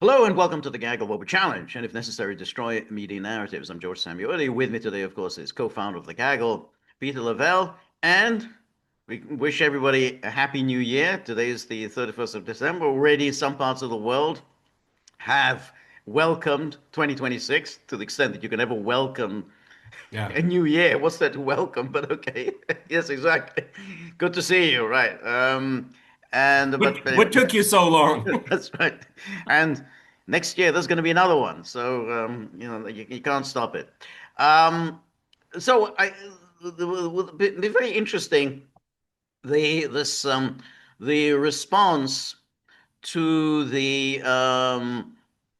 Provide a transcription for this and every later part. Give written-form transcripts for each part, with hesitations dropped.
Hello and welcome to the Gaggle Global Challenge, and if necessary, destroy media narratives. I'm George Szamuely. With me today, of course, is co-founder of the Gaggle, Peter Lavelle, and we wish everybody a happy new year. Today is the 31st of December. Already, some parts of the world have welcomed 2026 to the extent that you can ever welcome Yeah. a new year. What's that to welcome? But okay, yes, exactly. Good to see you. Right. And What but what took you so long? That's right. And next year there's going to be another one. So you can't stop it. Um, so I will be very interesting the response to the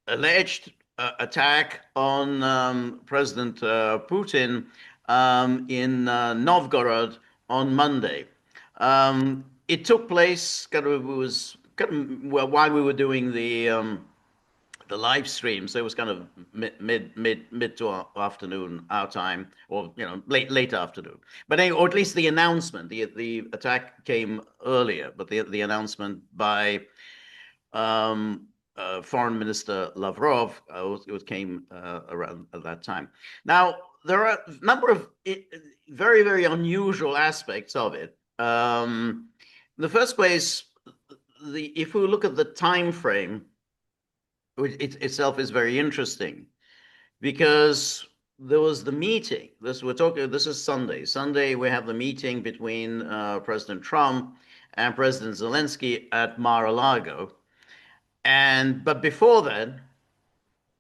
alleged attack on President Putin in Novgorod on Monday. It took place kind of it was kind of well, while we were doing the live stream, so it was kind of mid to afternoon our time, or late afternoon. But anyway, or at least the announcement, the attack came earlier, but the announcement by um, Foreign Minister Lavrov it came around at that time. Now there are a number of very unusual aspects of it. In the first place, the if we look at the time frame, it itself is very interesting because there was the meeting. We're talking. This is Sunday. Sunday we have the meeting between President Trump and President Zelensky at Mar-a-Lago. But before that,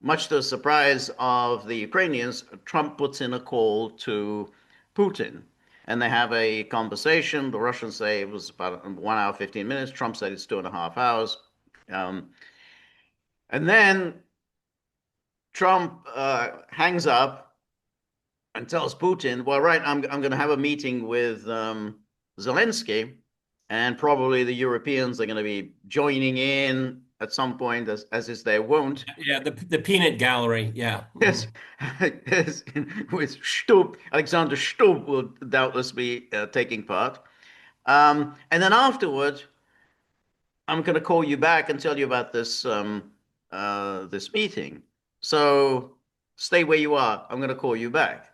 much to the surprise of the Ukrainians, Trump puts in a call to Putin. And they have a conversation. The Russians say it was about 1 hour, 15 minutes. Trump said it's 2.5 hours. Um, and then Trump hangs up and tells Putin, well, right, I'm going to have a meeting with Zelensky, and probably the Europeans are going to be joining in at some point, as is their wont. Yeah, the peanut gallery. Yeah. Yes, yes, with Stubb, Alexander Stubb will doubtless be taking part. And then afterward, I'm going to call you back and tell you about this meeting. So stay where you are. I'm going to call you back.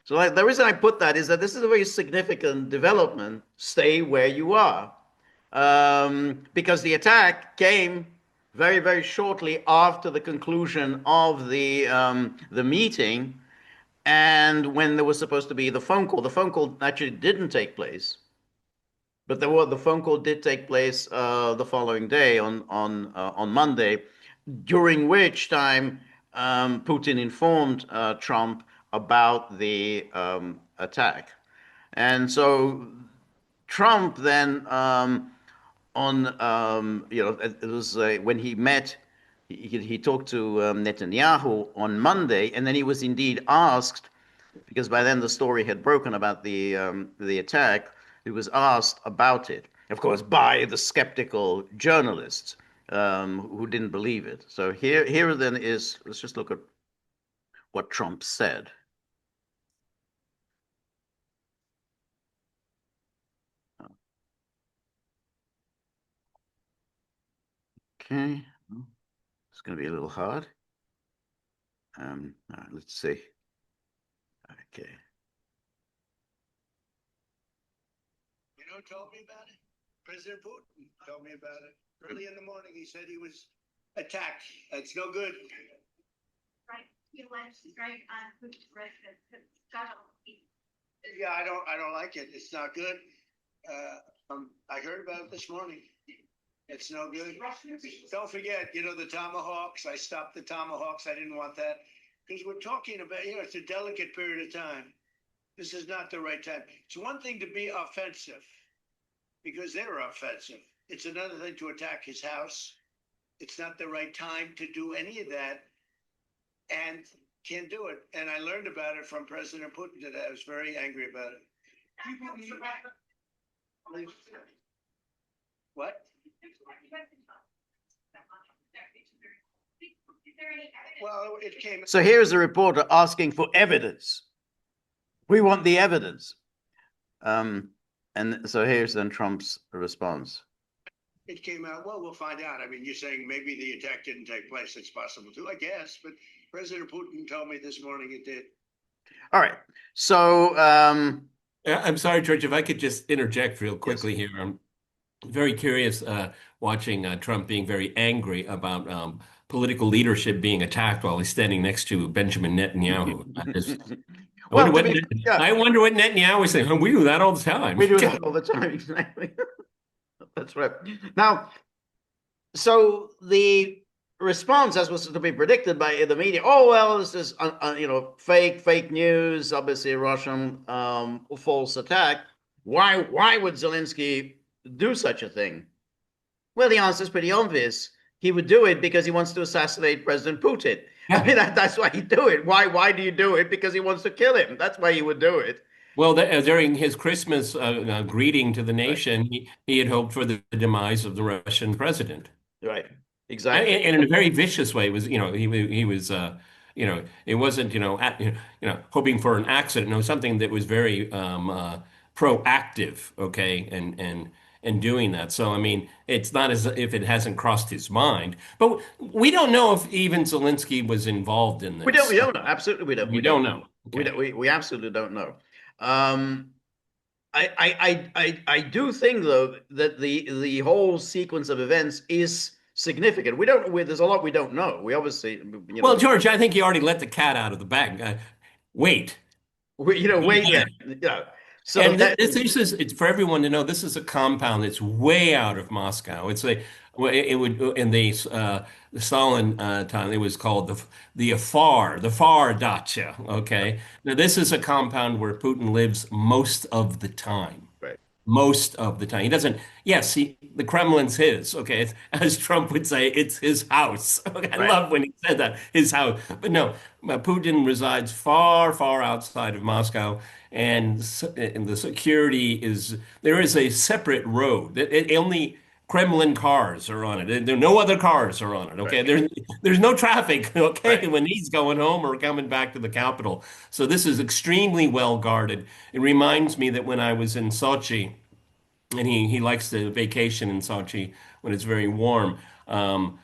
So like, the reason I put that is that this is a very significant development. Stay where you are, because the attack came very shortly after the conclusion of the meeting, and when there was supposed to be the phone call. The phone call actually didn't take place, but the phone call did take place the following day on Monday, during which time Putin informed Trump about the attack. And so Trump then it was when he met, he talked to Netanyahu on Monday, and then he was indeed asked, because by then the story had broken about the attack. He was asked about it, of course, by the skeptical journalists who didn't believe it. So here then is, let's just look at what Trump said. Okay, it's going to be a little hard. All right, let's see. Okay. You know who told me about it? President Putin told me about it. Early in the morning, he said he was attacked. That's no good. Right. You went straight on Putin's residence. Yeah, I don't like it. It's not good. I heard about it this morning. It's no good. Don't forget, the tomahawks. I stopped the tomahawks. I didn't want that because we're talking about, it's a delicate period of time. This is not the right time. It's one thing to be offensive because they're offensive. It's another thing to attack his house. It's not the right time to do any of that, and can't do it. And I learned about it from President Putin today. I was very angry about it. What? Well, it came. So here's a reporter asking for evidence. We want the evidence. And so here's then Trump's response. it came out, well, we'll find out. I mean, you're saying maybe the attack didn't take place. It's possible too, I guess. But President Putin told me this morning it did. All right. So, I'm sorry, George, if I could just interject real yes. quickly here. I'm very curious watching Trump being very angry about political leadership being attacked while he's standing next to Benjamin Netanyahu. Well, to be, yeah, I wonder what Netanyahu is saying. "Oh, we do that all the time." we do that all the time. Exactly. That's right. Now, so the response, as was to be predicted by the media, oh well, this is fake news, obviously a Russian false attack. Why would Zelensky do such a thing? Well, the answer is pretty obvious. He would do it because he wants to assassinate President Putin. I mean, that's why he do it. Why do you do it? Because he wants to kill him. That's why he would do it. Well, during his Christmas greeting to the Right. nation, he had hoped for the demise of the Russian president. Right. Exactly. And in a very vicious way. It was, he was, it wasn't, hoping for an accident. No, something that was very proactive, okay, and doing that. So, I mean, it's not as if it hasn't crossed his mind. But we don't know if even Zelensky was involved in We don't. this. We don't know. Absolutely, we don't. We We don't don't. know. We Okay. don't. We absolutely don't know. Um, I do think though that the whole sequence of events is significant. We don't. There's a lot we don't know. We obviously, Well, George, I think you already let the cat out of the bag. Wait. wait Yeah. there. Yeah. So And that this is it's for everyone to know. This is a compound that's way out of Moscow. It's a well, it would in the Stalin time it was called the Far Dacha. Okay, now this is a compound where Putin lives most of the time. right, Most of the time, he doesn't. Yes, the Kremlin's his. Okay, as Trump would say, it's his house. Okay, I right, love when he said that, his house. But no, Putin resides far, far outside of Moscow, and the security is there is a separate road. Only Kremlin cars are on it. There no other cars are on it. right, Okay, there's no traffic. Okay, right. when he's going home or coming back to the capital. So this is extremely well guarded. It reminds me that when I was in Sochi, and he likes to vacation in Sochi when it's very warm. I'm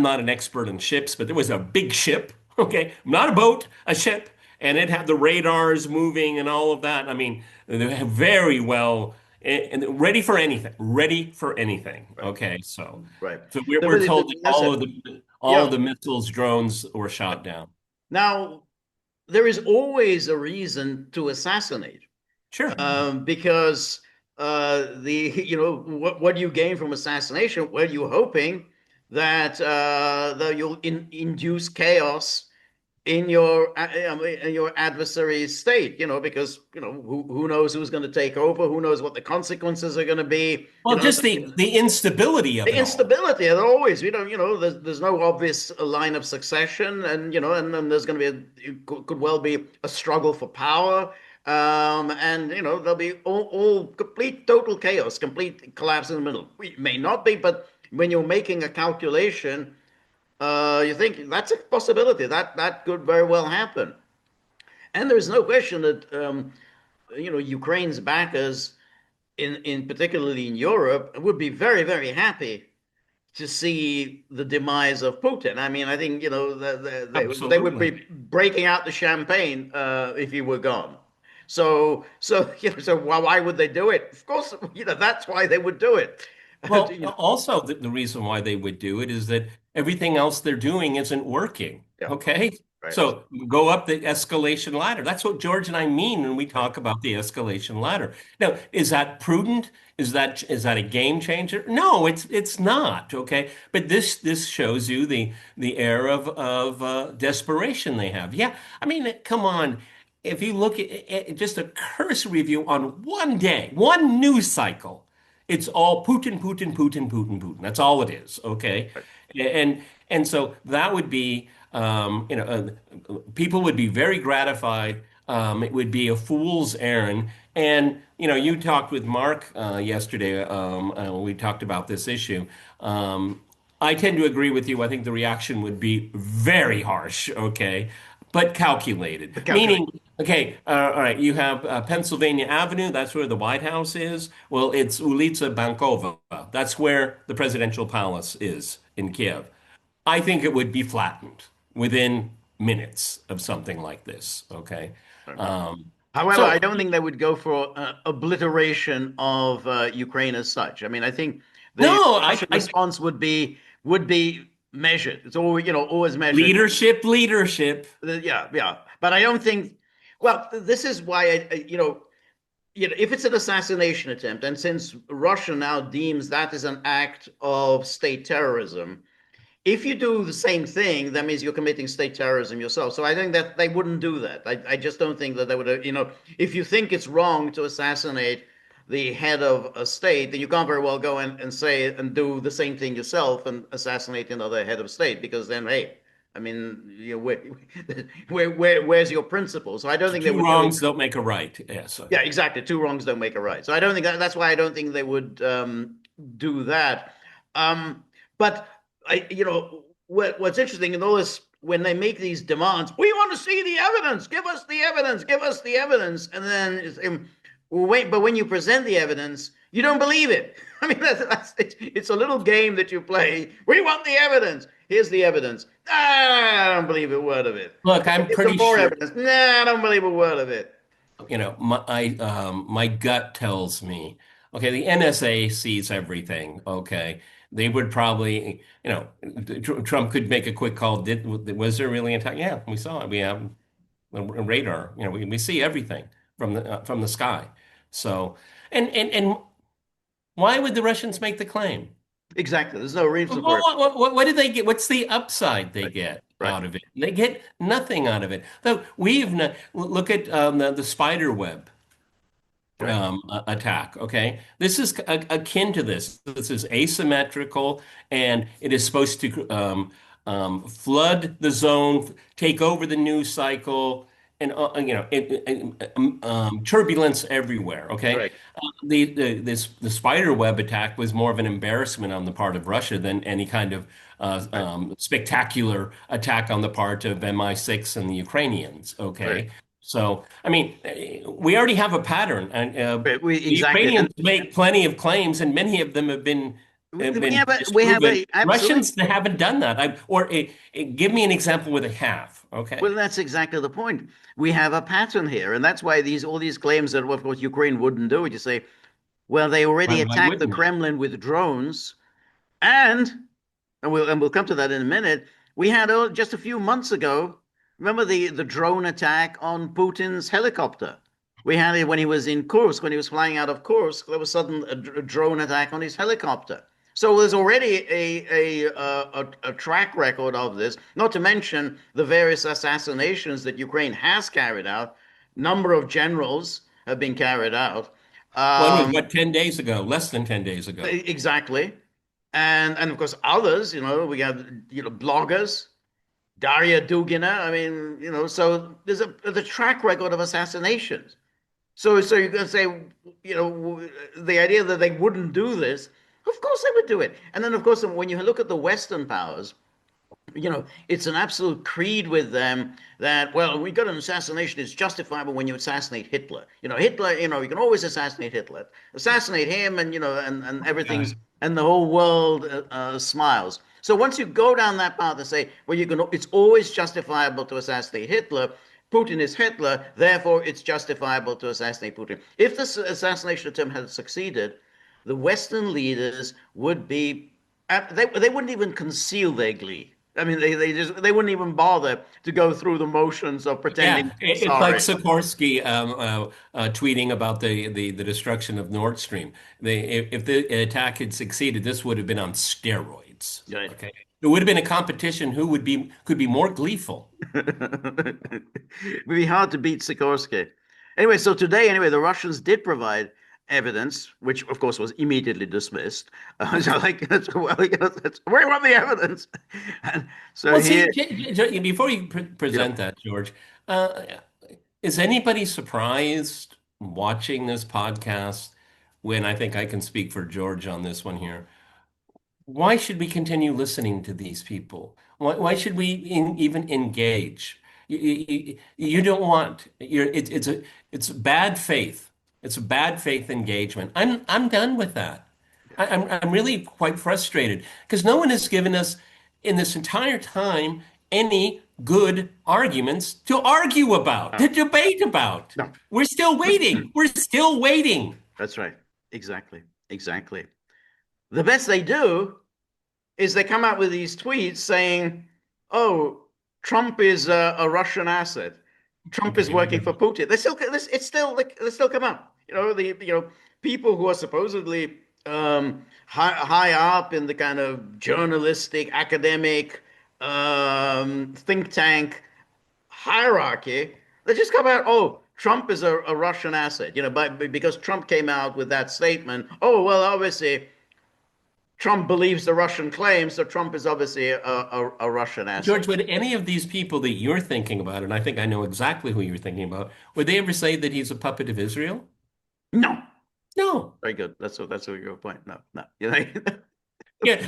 not an expert on ships, but there was a big ship, okay, not a boat, a ship, and it had the radars moving and all of that. I mean, they have very well and ready for anything. Right. Okay, so Right. we're told that That's it. all of Yeah. the missiles, drones were shot down. Now, there is always a reason to assassinate, Sure. because the what do you gain from assassination? Well, you're hoping that you'll induce chaos in your adversary's state, because who knows who's going to take over, who knows what the consequences are going to be, Well, just the instability of the it all. instability. There always, there's no obvious line of succession, and then there's going to be could well be a struggle for power, and there'll be all complete total chaos, complete collapse in the middle. It may not be, but when you're making a calculation, you think that's a possibility that could very well happen. And there's no question that Ukraine's backers, in particularly in Europe, would be very, very happy to see the demise of Putin. I mean, I think they would Absolutely. be breaking out the champagne if he were gone. So why would they do it? Of course, that's why they would do it. Well, also the reason why they would do it is that everything else they're doing isn't working. Yeah, Okay. right, So go up the escalation ladder. That's what George and I mean when we right, talk about the escalation ladder. Now, is that prudent? Is that a game changer? No, it's not. Okay. But this shows you the air of desperation they have. Yeah. I mean, come on. If you look at just a cursory review on one day, one news cycle. It's all Putin, Putin, Putin, Putin, Putin. That's all it is. Okay, right. and so that would be people would be very gratified. It would be a fool's errand. And you talked with Mark yesterday. We talked about this issue. I tend to agree with you. I think the reaction would be very harsh. Okay, but calculated. Calculate. Meaning, okay, all right, you have Pennsylvania Avenue, that's where the White House is. Well, it's Ulica Bankova. That's where the presidential palace is in Kiev. I think it would be flattened within minutes of something like this. Okay. Um, However, so I don't think they would go for obliteration of Ukraine as such. I mean, I think the no, Russian response would be measured. It's always, always measured. leadership. Yeah, yeah. But I don't think. Well, this is why if it's an assassination attempt, and since Russia now deems that as an act of state terrorism, if you do the same thing, that means you're committing state terrorism yourself. So I think that they wouldn't do that. I just don't think that they would, if you think it's wrong to assassinate the head of a state, then you can't very well go and say and do the same thing yourself and assassinate another head of state, because then, hey, I mean, where's your principle? So I don't think they Two would do. wrongs don't make a right. Yes. Yeah, exactly. Two wrongs don't make a right. So I don't think that's why I don't think they would do that. But what's interesting in all this, when they make these demands, we want to see the evidence. Give us the evidence. Give us the evidence. And then wait, but when you present the evidence, you don't believe it. I mean, it's a little game that you play. We want the evidence. Here's the evidence. I don't believe a word of it. Look, I'm Get some pretty more sure, evidence. Nah, I don't believe a word of it. my gut tells me, okay, the NSA sees everything. Okay. They would probably, Trump could make a quick call. Was there really an attack? Yeah, we saw it. We have a radar. We see everything from the sky. So, and why would the Russians make the claim? Exactly. There's no reason for it. What do they get? What's the upside they Right. get Right. out of it? They get nothing out of it. Though we've not, look at the spider web Right. attack. Okay, this is akin to this. This is asymmetrical, and it is supposed to flood the zone, take over the news cycle, and turbulence everywhere. Okay, Right. the spider web attack was more of an embarrassment on the part of Russia than any kind of Right. spectacular attack on the part of MI6 and the Ukrainians. Right. Okay. So, I mean, we already have a pattern, and Right. We the exactly. Ukrainians And make plenty of claims, and many of them have been we have a disproven. absolutely. Russians, they haven't done that. Give me an example where they have. Well, Okay, that's exactly the point. We have a pattern here, and that's why all these claims that, well, of course, Ukraine wouldn't do it. You say, well, they already why attacked the wouldn't they? Kremlin with drones, and we'll come to that in a minute. We had just a few months ago. Remember the drone attack on Putin's helicopter? We had it when he was in Kursk, when he was flying out of Kursk. There was sudden a drone attack on his helicopter. So there's already a track record of this. Not to mention the various assassinations that Ukraine has carried out. Number of generals have been carried out. One was Um, what, 10 days ago, less than 10 days ago. exactly, and of course others. We have bloggers, Daria Dugina. I mean, so there's the track record of assassinations. So you can say, the idea that they wouldn't do this, of course they would do it. And then, of course, when you look at the Western powers, it's an absolute creed with them that, well, we got an assassination. It's justifiable when you assassinate Hitler. Hitler, you can always assassinate Hitler. Assassinate him, and everything's, Okay. and the whole world smiles. So once you go down that path and say, well, it's always justifiable to assassinate Hitler. Putin is Hitler, therefore it's justifiable to assassinate Putin. If this assassination attempt had succeeded, the Western leaders would be, they wouldn't even conceal their glee. I mean, they wouldn't even bother to go through the motions of Yeah, pretending to be it's like sorry. Sikorsky tweeting about the destruction of Nord Stream. If the attack had succeeded, this would have been on steroids. Right. Okay, it would have been a competition who could be more gleeful. It would be hard to beat Sikorsky. Anyway, so today, anyway, the Russians did provide evidence, which of course was immediately dismissed. So like, well, we want the evidence. And so Well, here, see, before you you know, present that, George, uh, is anybody surprised watching this podcast when I think I can speak for George on this one here? Why should we continue listening to these people? Why should we even engage? You don't want it's bad faith. It's a bad faith engagement. I'm done with that. I'm really quite frustrated because no one has given us in this entire time any good arguments to argue about, to No, debate about. no. We're still waiting. We're still waiting. That's right. Exactly. Exactly. The best they do is they come out with these tweets saying, "Oh, Trump is a Russian asset. Trump is working for Putin." They still come out. People who are supposedly high up in the kind of journalistic, academic, think tank hierarchy. They just come out. Oh, Trump is a Russian asset. Because Trump came out with that statement. Oh well, obviously Trump believes the Russian claims, so Trump is obviously a Russian asset. George, would any of these people that you're thinking about, and I think I know exactly who you're thinking about, would they ever say that he's a puppet of Israel? No. No. Very good. That's a good point. No, no. Yeah,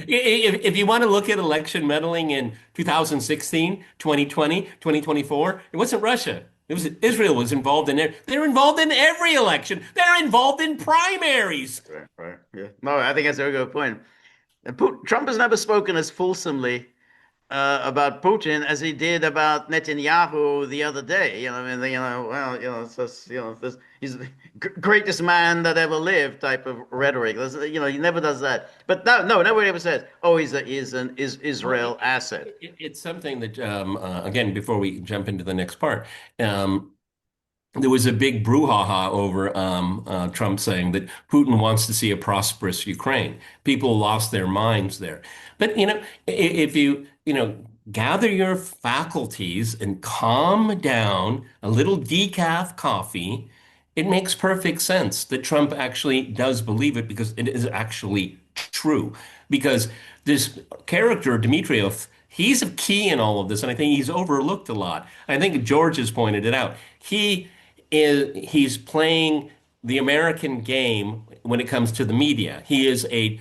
if you want to look at election meddling in 2016, 2020, 2024, it wasn't Russia. It was Israel was involved in it. They're involved in every election. They're involved in primaries. Right, right. Yeah. No, I think that's a very good point. Trump has never spoken as fulsomely about Putin as he did about Netanyahu the other day. I mean, well, it's just, he's the greatest man that ever lived type of rhetoric. He never does that. But no, no, nobody ever says, "Oh, he's an Israel asset." It's something that, again, before we jump into the next part, um, there was a big brouhaha over Trump saying that Putin wants to see a prosperous Ukraine. People lost their minds there. But if you gather your faculties and calm down, a little decaf coffee, it makes perfect sense that Trump actually does believe it because it is actually true. Because this character, Dmitriev, he's a key in all of this, and I think he's overlooked a lot. I think George has pointed it out. He's playing the American game when it comes to the media. He is a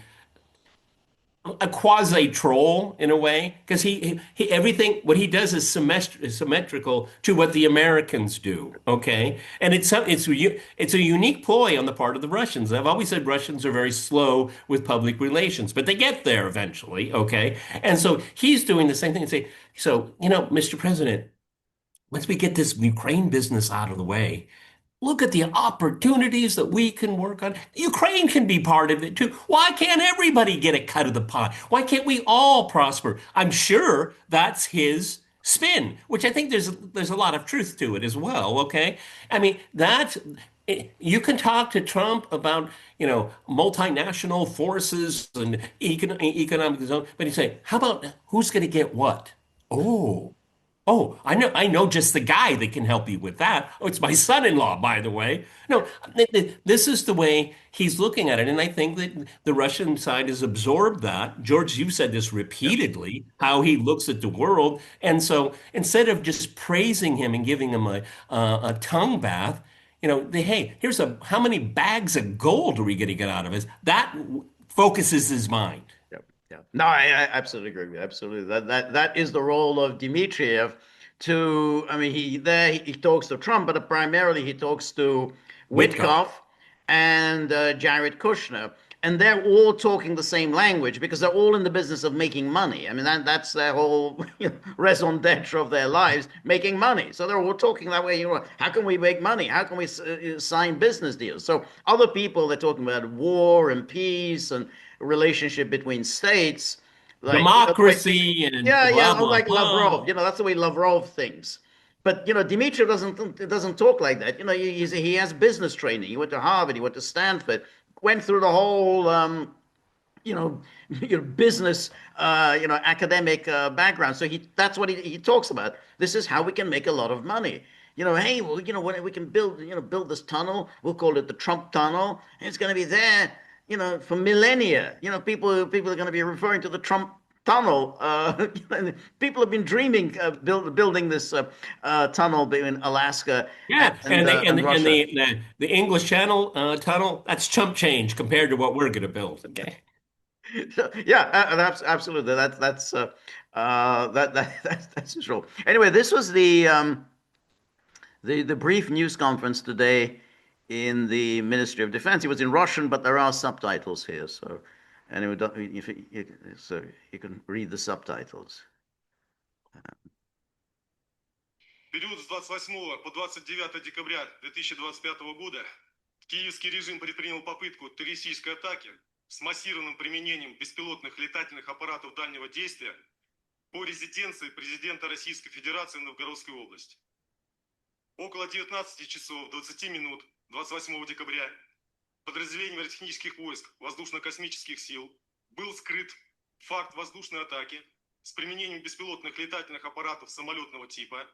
quasi troll in a way because he everything what he does is symmetrical to what the Americans do. Okay, and it's a unique ploy on the part of the Russians. I've always said Russians are very slow with public relations, but they get there eventually. Okay, and so he's doing the same thing and say, so Mr. President, once we get this Ukraine business out of the way, look at the opportunities that we can work on. Ukraine can be part of it too. Why can't everybody get a cut of the pie? Why can't we all prosper? I'm sure that's his spin, which I think there's a lot of truth to it as well. Okay, I mean that you can talk to Trump about multinational forces and economic zone, but you say, how about who's going to get what? Oh. Oh, I know just the guy that can help you with that. Oh, it's my son-in-law, by the way. No, this is the way he's looking at it. And I think that the Russian side has absorbed that. George, you've said this repeatedly, how he looks at the world. And so instead of just praising him and giving him a tongue bath, hey, how many bags of gold are we going to get out of this? That focuses his mind. Yep, yep. No, I absolutely agree with you. Absolutely. That is the role of Dmitriev I mean, he talks to Trump, but primarily he talks to Witkoff. Witkoff and Jared Kushner. And they're all talking the same language because they're all in the business of making money. I mean, that's their whole raison d'etre of their lives, making money. So they're all talking that way. How can we make money? How can we sign business deals? So other people, they're talking about war and peace and relationship between states, Democracy and yeah, yeah, blah, blah, like blah. Lavrov. That's the way Lavrov thinks. But Dmitry doesn't talk like that. He has business training. He went to Harvard. He went to Stanford. Went through the whole you know, business, academic background. So that's what he talks about. This is how we can make a lot of money. Hey, well, when we can build this tunnel, we'll call it the Trump Tunnel, and it's going to be there, for millennia. People are going to be referring to the Trump Tunnel. People have been dreaming of building this tunnel between Alaska Yeah, and Russia. the English Channel tunnel, that's chump change compared to what we're going to build. Okay. Yeah, absolutely. That's true. Anyway, this was the brief news conference today in the Ministry of Defense. It was in Russian, but there are subtitles here, so anyway, if you, so you can read the subtitles. Период с 28 по 29 декабря 2025 года киевский режим предпринял попытку террористической атаки с массированным применением беспилотных летательных аппаратов дальнего действия по резиденции президента Российской Федерации в Новгородской области. Около 19 часов 20 минут 28 декабря подразделением аэротехнических войск воздушно-космических сил был скрыт факт воздушной атаки с применением беспилотных летательных аппаратов самолетного типа,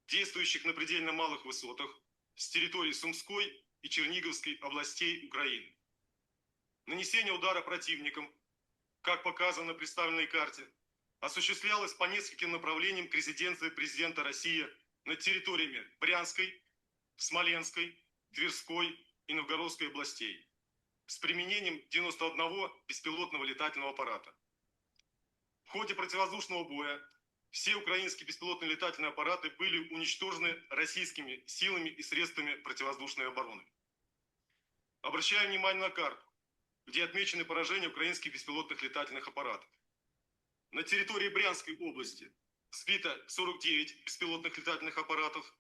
действующих на предельно малых высотах с территории Сумской и Черниговской областей Украины. Нанесение удара противником, как показано на представленной карте, осуществлялось по нескольким направлениям к резиденции президента России над территориями Брянской, Смоленской, Тверской и Новгородской областей с применением 91 беспилотного летательного аппарата. В ходе противовоздушного боя все украинские беспилотные летательные аппараты были уничтожены российскими силами и средствами противовоздушной обороны. Обращаю внимание на карту, где отмечены поражения украинских беспилотных летательных аппаратов. На территории Брянской области сбито 49 беспилотных летательных аппаратов.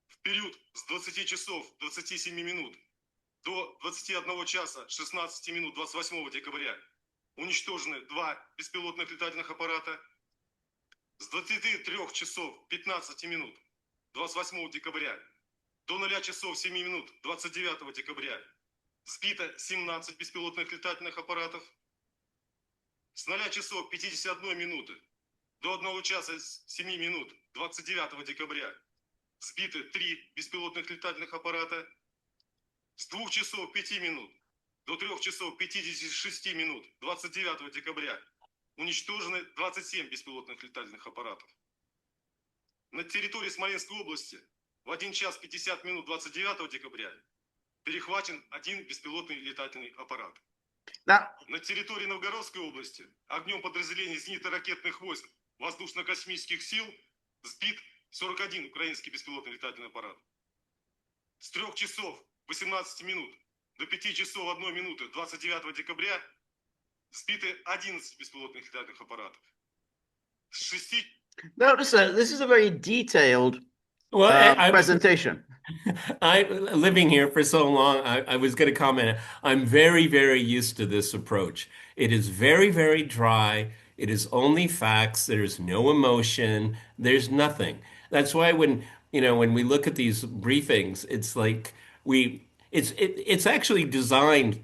В период с 20 часов 27 минут до 21 часа 16 минут 28 декабря уничтожены 2 беспилотных летательных аппарата. С 23 часов 15 минут 28 декабря до 0 часов 7 минут 29 декабря сбито 17 беспилотных летательных аппаратов. С 0 часов 51 минуты до 1 часа 7 минут 29 декабря сбиты 3 беспилотных летательных аппарата. С 2 часов 5 минут до 3 часов 56 минут 29 декабря уничтожены 27 беспилотных летательных аппаратов. На территории Смоленской области в 1 час 50 минут 29 декабря перехвачен 1 беспилотный летательный аппарат. Now, На территории Новгородской области огнем подразделений зенитно-ракетных войск воздушно-космических сил сбит 41 украинский беспилотный летательный аппарат. С 3 часов 18 минут до 5 часов 1 минуты 29 декабря сбиты 11 беспилотных летательных аппаратов. С 6... notice this is a very detailed Well, presentation. I living here for so long, I was going to comment. I'm very, very used to this approach. It is very, very dry. It is only facts. There's no emotion. There's nothing. That's why when we look at these briefings, it's like it's actually designed.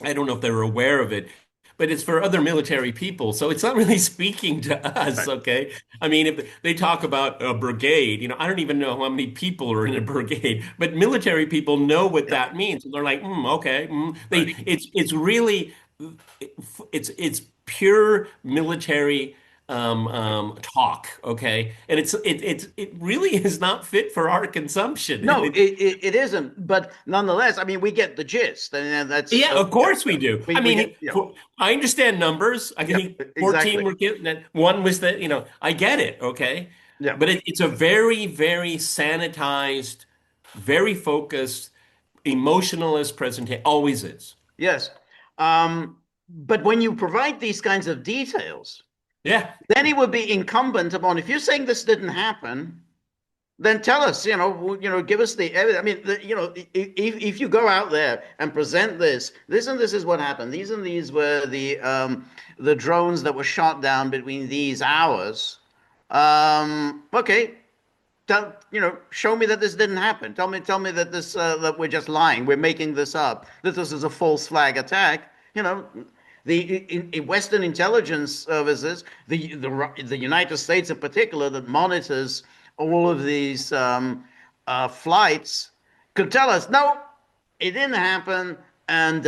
I don't know if they're aware of it, but it's for other military people. So it's not really speaking to us, Right. okay? I mean, if they talk about a brigade, I don't even know how many people are in a brigade, but military people know what Yeah. that means. And they're like, okay. Right. It's really, it's pure military talk, okay? And it really is not fit for our consumption. No, it isn't. But nonetheless, I mean, we get the gist, and that's Yeah, of course we yeah, do. we, I we mean, get yeah, I understand numbers. I yeah, think 14 exactly. were killed, and one was I get it, okay? Yeah. But it's a very, very sanitized, very focused, emotionalist presentation. Always is. Yes. But when you provide these kinds of details, Yeah. then it would be incumbent upon, if you're saying this didn't happen, then tell us, give us the evidence. I mean, if you go out there and present this and this is what happened. These and these were the drones that were shot down between these hours. Okay, show me that this didn't happen. Tell me that that we're just lying. We're making this up. That this is a false flag attack. In Western intelligence services, the United States in particular, that monitors all of these flights, could tell us, no, it didn't happen, and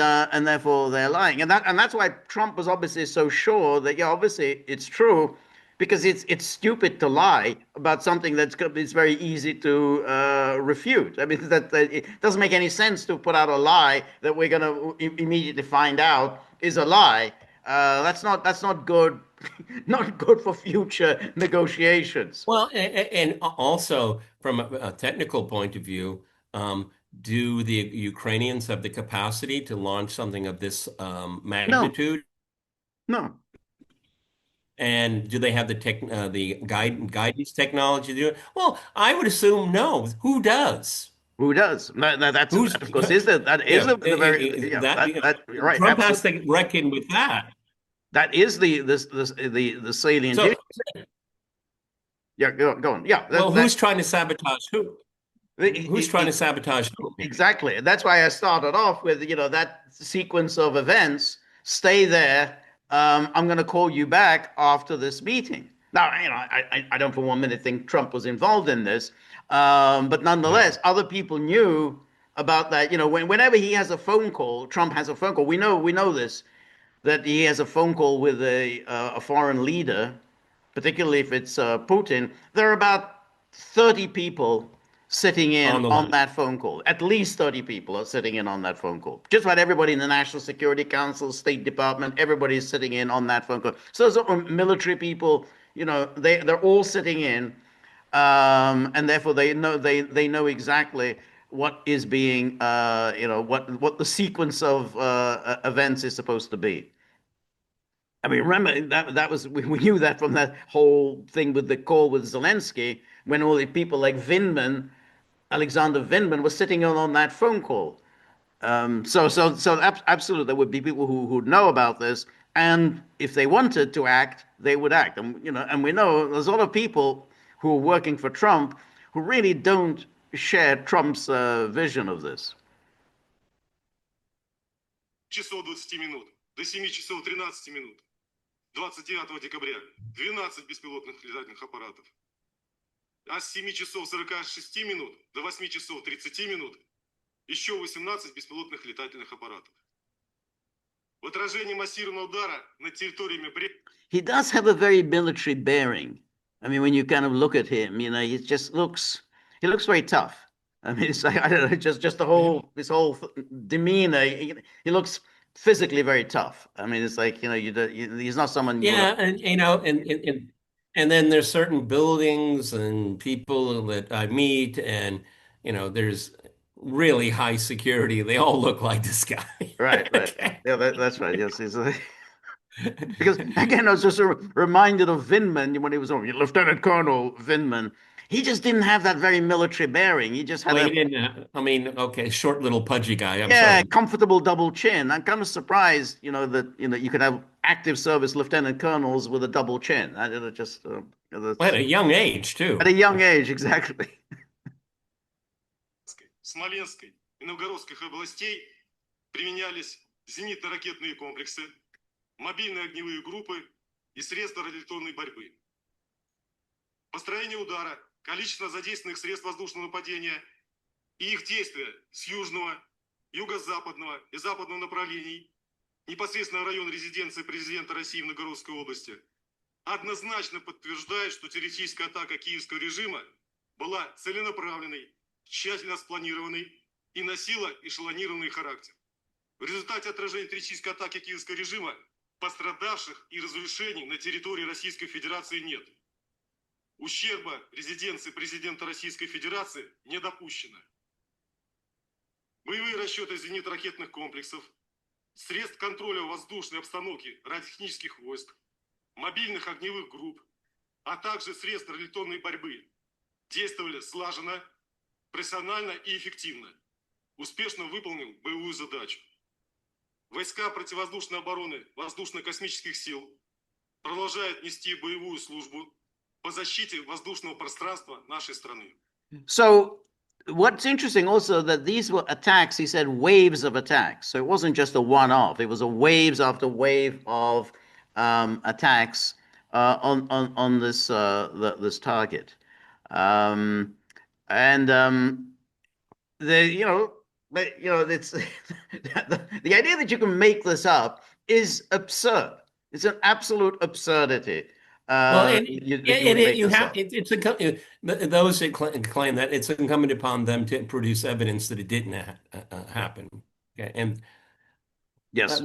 therefore they're lying, and that's why Trump was obviously so sure that obviously it's true, because it's stupid to lie about something it's very easy to refute. I mean, that it doesn't make any sense to put out a lie that we're going to immediately find out is a lie, that's not good, not good for future negotiations. Well, and also from a technical point of view, do the Ukrainians have the capacity to launch something of this No, magnitude? no. And do they have the guidance technology to do it? Well, I would assume no. Who does? Who does? Who's That of course is the very that? that right, Trump has absolutely. to reckon with that. That is the salient So, issue. Yeah, go on. Yeah, well, that who's trying to sabotage who? Who's trying to it, sabotage who? exactly. That's why I started off with, that sequence of events. Stay there. I'm going to call you back after this meeting. Now, I don't for one minute think Trump was involved in this, but nonetheless, No. other people knew about that. Whenever he has a phone call, Trump has a phone call. We know this, that he has a phone call with a foreign leader, particularly if it's Putin. There are about 30 people sitting in On the on line. that phone call. At least 30 people are sitting in on that phone call. Just about everybody in the National Security Council, State Department, everybody is sitting in on that phone call. So those military people, they're all sitting in, and therefore they know exactly what is being, what the sequence of events is supposed to be. I mean, remember that was we knew that from that whole thing with the call with Zelensky, when all the people like Alexander Vindman, was sitting in on that phone call. So absolutely, there would be people who would know about this, and if they wanted to act, they would act. And we know there's a lot of people who are working for Trump who really don't share Trump's vision of this. Часов 20 минут до 7 часов 13 минут. 29 декабря 12 беспилотных летательных аппаратов. А с 7 часов 46 минут до 8 часов 30 минут еще 18 беспилотных летательных аппаратов. В отражении массированного удара над территориями He does have a very military bearing. I mean, when you kind of look at him, he looks very tough. I mean, it's like, I don't know, just this whole demeanor. He looks physically very tough. I mean, it's like, he's not someone you want Yeah, and and then there's certain buildings and people that I meet, and there's really high security. They all look like this guy. to. Right, right. Okay. Yeah, that's right. Yes, he's because again, I was just reminded of Vindman when he was Lieutenant Colonel Vindman. He just didn't have that very military bearing. He just had Well, a he didn't. I mean, okay, short little pudgy guy. I'm yeah, sorry. comfortable double chin. I'm kind of surprised, that you could have active service lieutenant colonels with a double chin. Just Well, at a young age at too. a young age, exactly. Смоленской и Новгородских областей применялись зенитно-ракетные комплексы, мобильные огневые группы и средства радиационной борьбы. Построение удара, количество задействованных средств воздушного нападения и их действия с южного, юго-западного и западного направлений, непосредственно в район резиденции президента России в Новгородской области, однозначно подтверждает, что террористическая атака киевского режима была целенаправленной, тщательно спланированной и носила эшелонированный характер. В результате отражения террористической атаки киевского режима пострадавших и разрушений на территории Российской Федерации нет. Ущерба резиденции президента Российской Федерации не допущено. Боевые расчеты зенитно-ракетных комплексов, средств контроля воздушной обстановки радиотехнических войск, мобильных огневых групп, а также средств радиационной борьбы действовали слаженно, профессионально и эффективно, успешно выполнив боевую задачу. Войска противовоздушной обороны воздушно-космических сил продолжают нести боевую службу по защите воздушного пространства нашей страны. So what's interesting also that these were attacks, he said waves of attacks. So it wasn't just a one-off. It was a waves after wave of attacks on this target. And it's the idea that you can make this up is absurd. It's an absolute absurdity. Well, and That you would make you this have up. those that claim that it's incumbent upon them to produce evidence that it didn't happen. Okay, and Yes.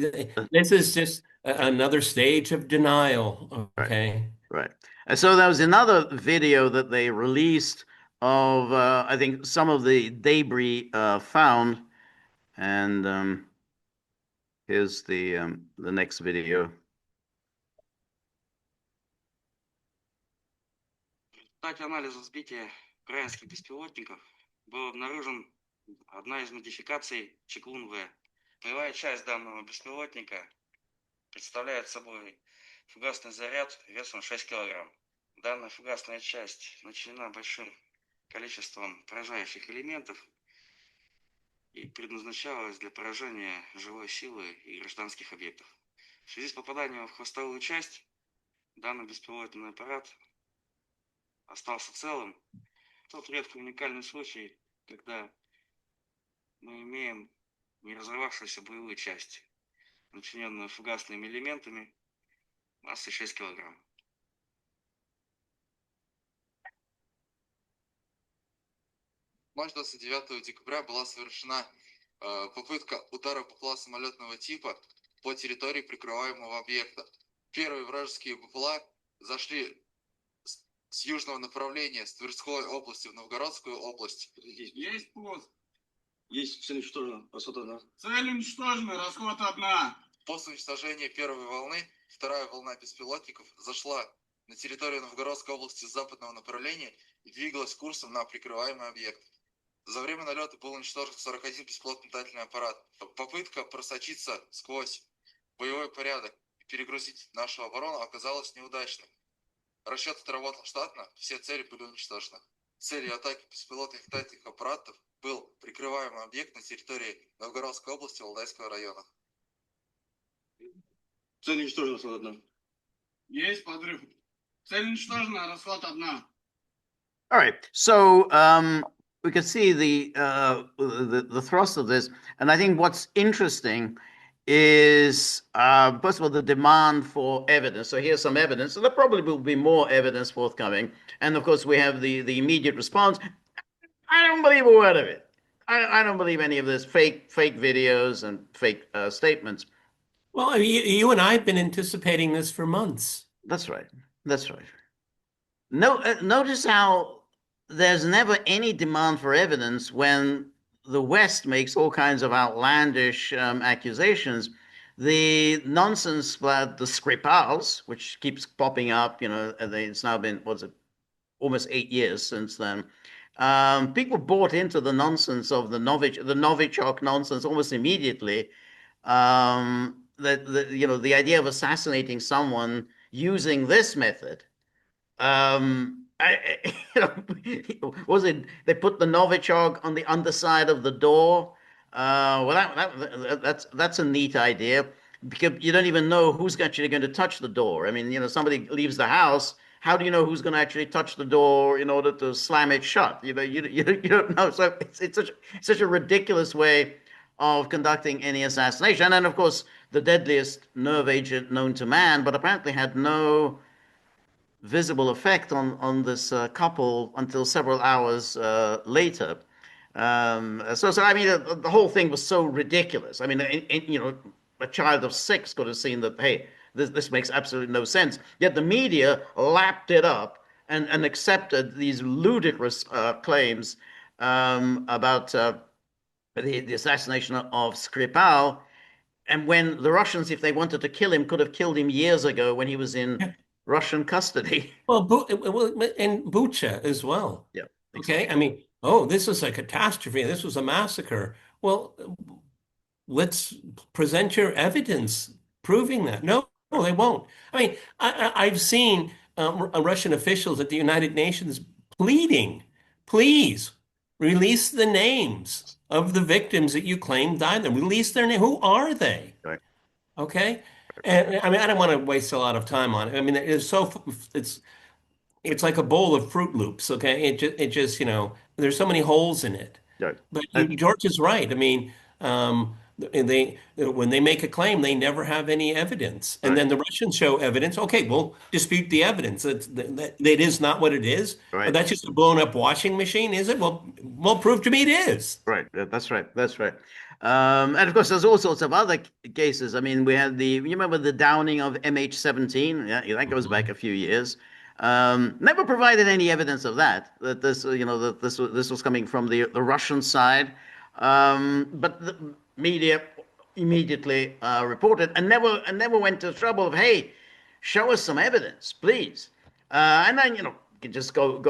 This is just another stage of denial. Right. Okay. Right. And so there was another video that they released of, I think, some of the debris found. And here's the next video. В результате анализа сбития украинских беспилотников был обнаружен одна из модификаций Чеклун-В. Боевая часть данного беспилотника представляет собой фугасный заряд весом 6 килограмм. Данная фугасная часть начинена большим количеством поражающих элементов и предназначалась для поражения живой силы и гражданских объектов. В связи с попаданием в хвостовую часть данный беспилотный аппарат остался целым. Тот редкий уникальный случай, когда мы имеем не разорвавшуюся боевую часть, начиненную фугасными элементами массой 6 килограмм. Ночь 29 декабря была совершена попытка удара БПЛА самолетного типа по территории прикрываемого объекта. Первые вражеские БПЛА зашли с южного направления, с Тверской области в Новгородскую область. Есть пост. Есть цель уничтожена, расход одна. Цель уничтожена, расход одна. После уничтожения первой волны, вторая волна беспилотников зашла на территорию Новгородской области с западного направления и двигалась курсом на прикрываемый объект. За время налета был уничтожен 41 беспилотный летательный аппарат. Попытка просочиться сквозь боевой порядок и перегрузить нашу оборону оказалась неудачной. Расчет отработал штатно, все цели были уничтожены. Целью атаки беспилотных летательных аппаратов был прикрываемый объект на территории Новгородской области Валдайского района. Цель уничтожена, расход одна. Есть подрыв. Цель уничтожена, расход одна. All right. So we can see the thrust of this, and I think what's interesting is first of all the demand for evidence. So here's some evidence, and there probably will be more evidence forthcoming. And of course, we have the immediate response. I don't believe a word of it. I don't believe any of this fake videos and fake statements. Well, I mean, you and I have been anticipating this for months. That's right. That's right. No, notice how there's never any demand for evidence when the West makes all kinds of outlandish accusations. The nonsense about the Skripals, which keeps popping up, it's now been, what's it, almost 8 years since then. People bought into the nonsense of the Novichok nonsense almost immediately. The idea of assassinating someone using this method. Was it they put the Novichok on the underside of the door? That's a neat idea because you don't even know who's actually going to touch the door. I mean, somebody leaves the house. How do you know who's going to actually touch the door in order to slam it shut? You don't know. So it's such a ridiculous way of conducting any assassination. And then, of course, the deadliest nerve agent known to man, but apparently had no visible effect on this couple until several hours later. So I mean, the whole thing was so ridiculous. I mean, a child of 6 could have seen that. Hey, this makes absolutely no sense. Yet the media lapped it up and accepted these ludicrous claims about the assassination of Skripal. And when the Russians, if they wanted to kill him, could have killed him years ago when he was in Russian custody. Well, and Bucha as well. Yeah. Okay. Exactly. I mean, this was a catastrophe. This was a massacre. Well, let's present your evidence proving that. No, they won't. I mean, I've seen Russian officials at the United Nations pleading, please release the names of the victims that you claim died. Release their name. Who are they? Right. Okay. And I mean, I don't want to waste a lot of time on it. I mean, it's like a bowl of Fruit Loops. Okay. It just, there's so many holes in it. Right. But George is right. I mean, when they make a claim, they never have any evidence, and Right. then the Russians show evidence. Okay, we'll dispute the evidence. That is not what it is. Oh, Right. that's just a blown up washing machine, is it? Well, prove to me it is. Right. That's right. That's right. And of course, there's all sorts of other cases. I mean, we had you remember the downing of MH17? Yeah, that goes back Mhm. a few years. Never provided any evidence of that, that this was coming from the Russian side. But the media immediately reported and never went to the trouble of, hey, show us some evidence, please. And then, you can just go,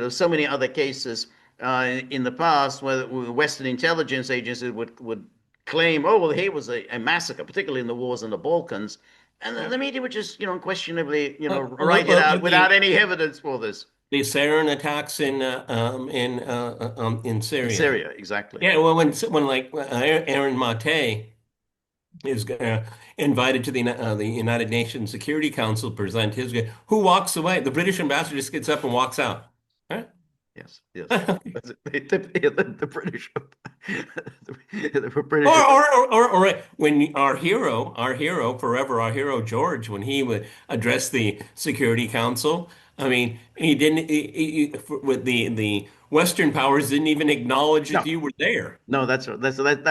so many other cases in the past where Western intelligence agencies would claim, oh, well, here was a massacre, particularly in the wars in the Balkans. And Yeah. the media would just, unquestionably, Look, write it out look, without any evidence for this. the sarin attacks in In Syria. Syria, exactly. Yeah, well, when like Aaron Mate is invited to the United Nations Security Council to present his, who walks away? The British ambassador just gets up and walks out. Right? Yes, yes. The British, the British. Or when our hero, forever our hero George, when he would address the Security Council, I mean, he didn't. With the Western powers didn't even acknowledge that No, you were there. no, that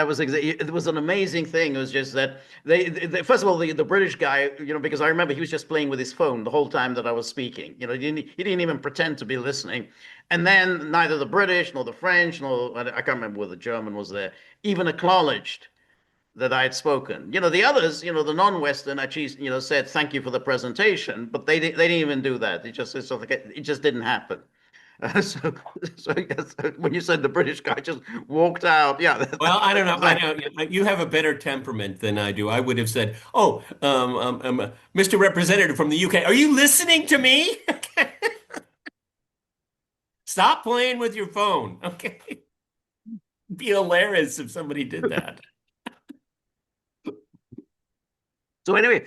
was exactly. It was an amazing thing. It was just that first of all the British guy, because I remember he was just playing with his phone the whole time that I was speaking. He didn't even pretend to be listening. And then neither the British nor the French nor I can't remember whether the German was there even acknowledged that I had spoken. The others, the non-Western actually, said thank you for the presentation, but they didn't even do that. It just didn't happen. So, yes, when you said the British guy just walked out, yeah, Well, I don't that's know. I exactly. know you have a better temperament than I do. I would have said, "Oh, Mr. Representative from the UK, are you listening to me? Stop playing with your phone." Okay, be hilarious if somebody did that. So anyway,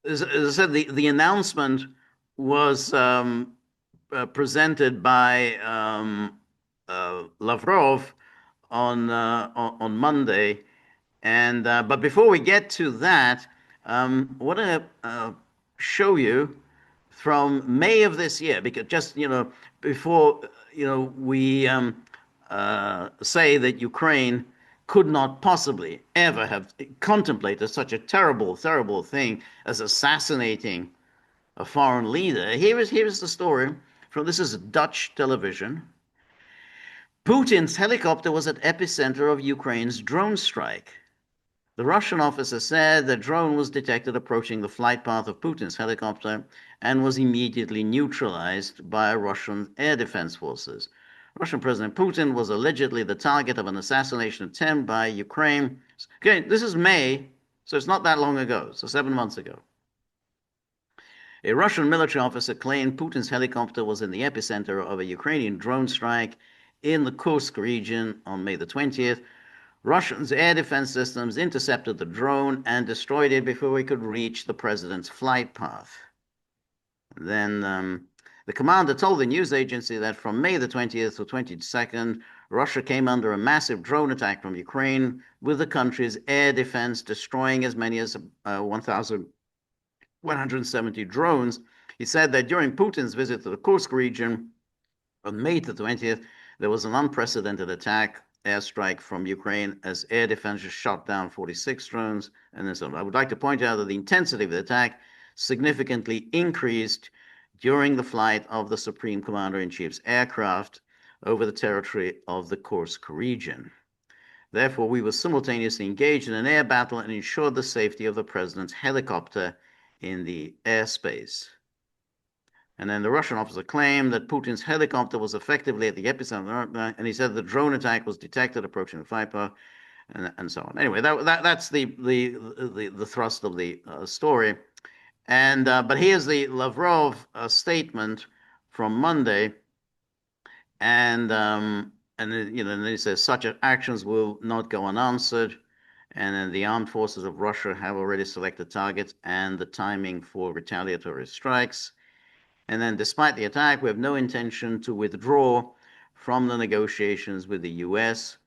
as I said, the announcement was presented by Lavrov on Monday, and but before we get to that, I want to show you from May of this year, because just before we say that Ukraine could not possibly ever have contemplated such a terrible, terrible thing as assassinating a foreign leader. Here is the story from this is Dutch television. Putin's helicopter was at epicenter of Ukraine's drone strike. The Russian officer said the drone was detected approaching the flight path of Putin's helicopter and was immediately neutralized by Russian air defense forces. Russian President Putin was allegedly the target of an assassination attempt by Ukraine. Okay, this is May, so it's not that long ago, so 7 months ago. A Russian military officer claimed Putin's helicopter was in the epicenter of a Ukrainian drone strike in the Kursk region on May the 20th. Russians' air defense systems intercepted the drone and destroyed it before it could reach the president's flight path. Then the commander told the news agency that from May the 20th to 22nd, Russia came under a massive drone attack from Ukraine, with the country's air defense destroying as many as 1,170 drones. He said that during Putin's visit to the Kursk region on May the 20th, there was an unprecedented airstrike from Ukraine as air defenses shot down 46 drones. And so I would like to point out that the intensity of the attack significantly increased during the flight of the Supreme Commander-in-Chief's aircraft over the territory of the Kursk region. Therefore, we were simultaneously engaged in an air battle and ensured the safety of the president's helicopter in the airspace. And then the Russian officer claimed that Putin's helicopter was effectively at the epicenter, and he said the drone attack was detected approaching the flight path, and so on. Anyway, that's the thrust of the story. And but here's the Lavrov statement from Monday, and then he says such actions will not go unanswered, and then the armed forces of Russia have already selected targets and the timing for retaliatory strikes. And then, despite the attack, we have no intention to withdraw from the negotiations with the US.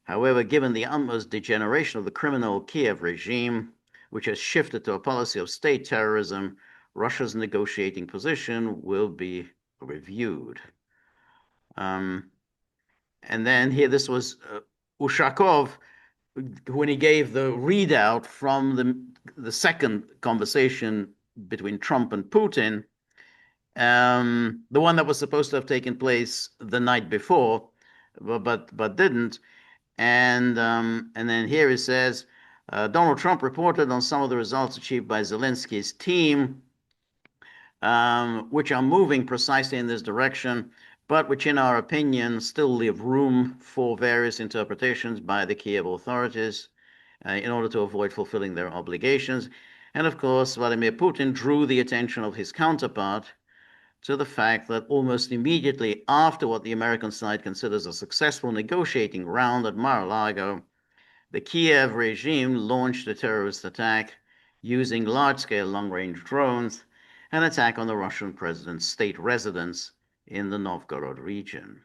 However, given the utmost degeneration of the criminal Kiev regime, which has shifted to a policy of state terrorism, Russia's negotiating position will be reviewed. And then here, this was Ushakov when he gave the readout from the second conversation between Trump and Putin, the one that was supposed to have taken place the night before, but didn't. And then here he says, Donald Trump reported on some of the results achieved by Zelensky's team, which are moving precisely in this direction, but which, in our opinion, still leave room for various interpretations by the Kiev authorities in order to avoid fulfilling their obligations. And of course, Vladimir Putin drew the attention of his counterpart to the fact that almost immediately after what the American side considers a successful negotiating round at Mar-a-Lago, the Kiev regime launched a terrorist attack using large-scale long-range drones, an attack on the Russian president's state residence in the Novgorod region.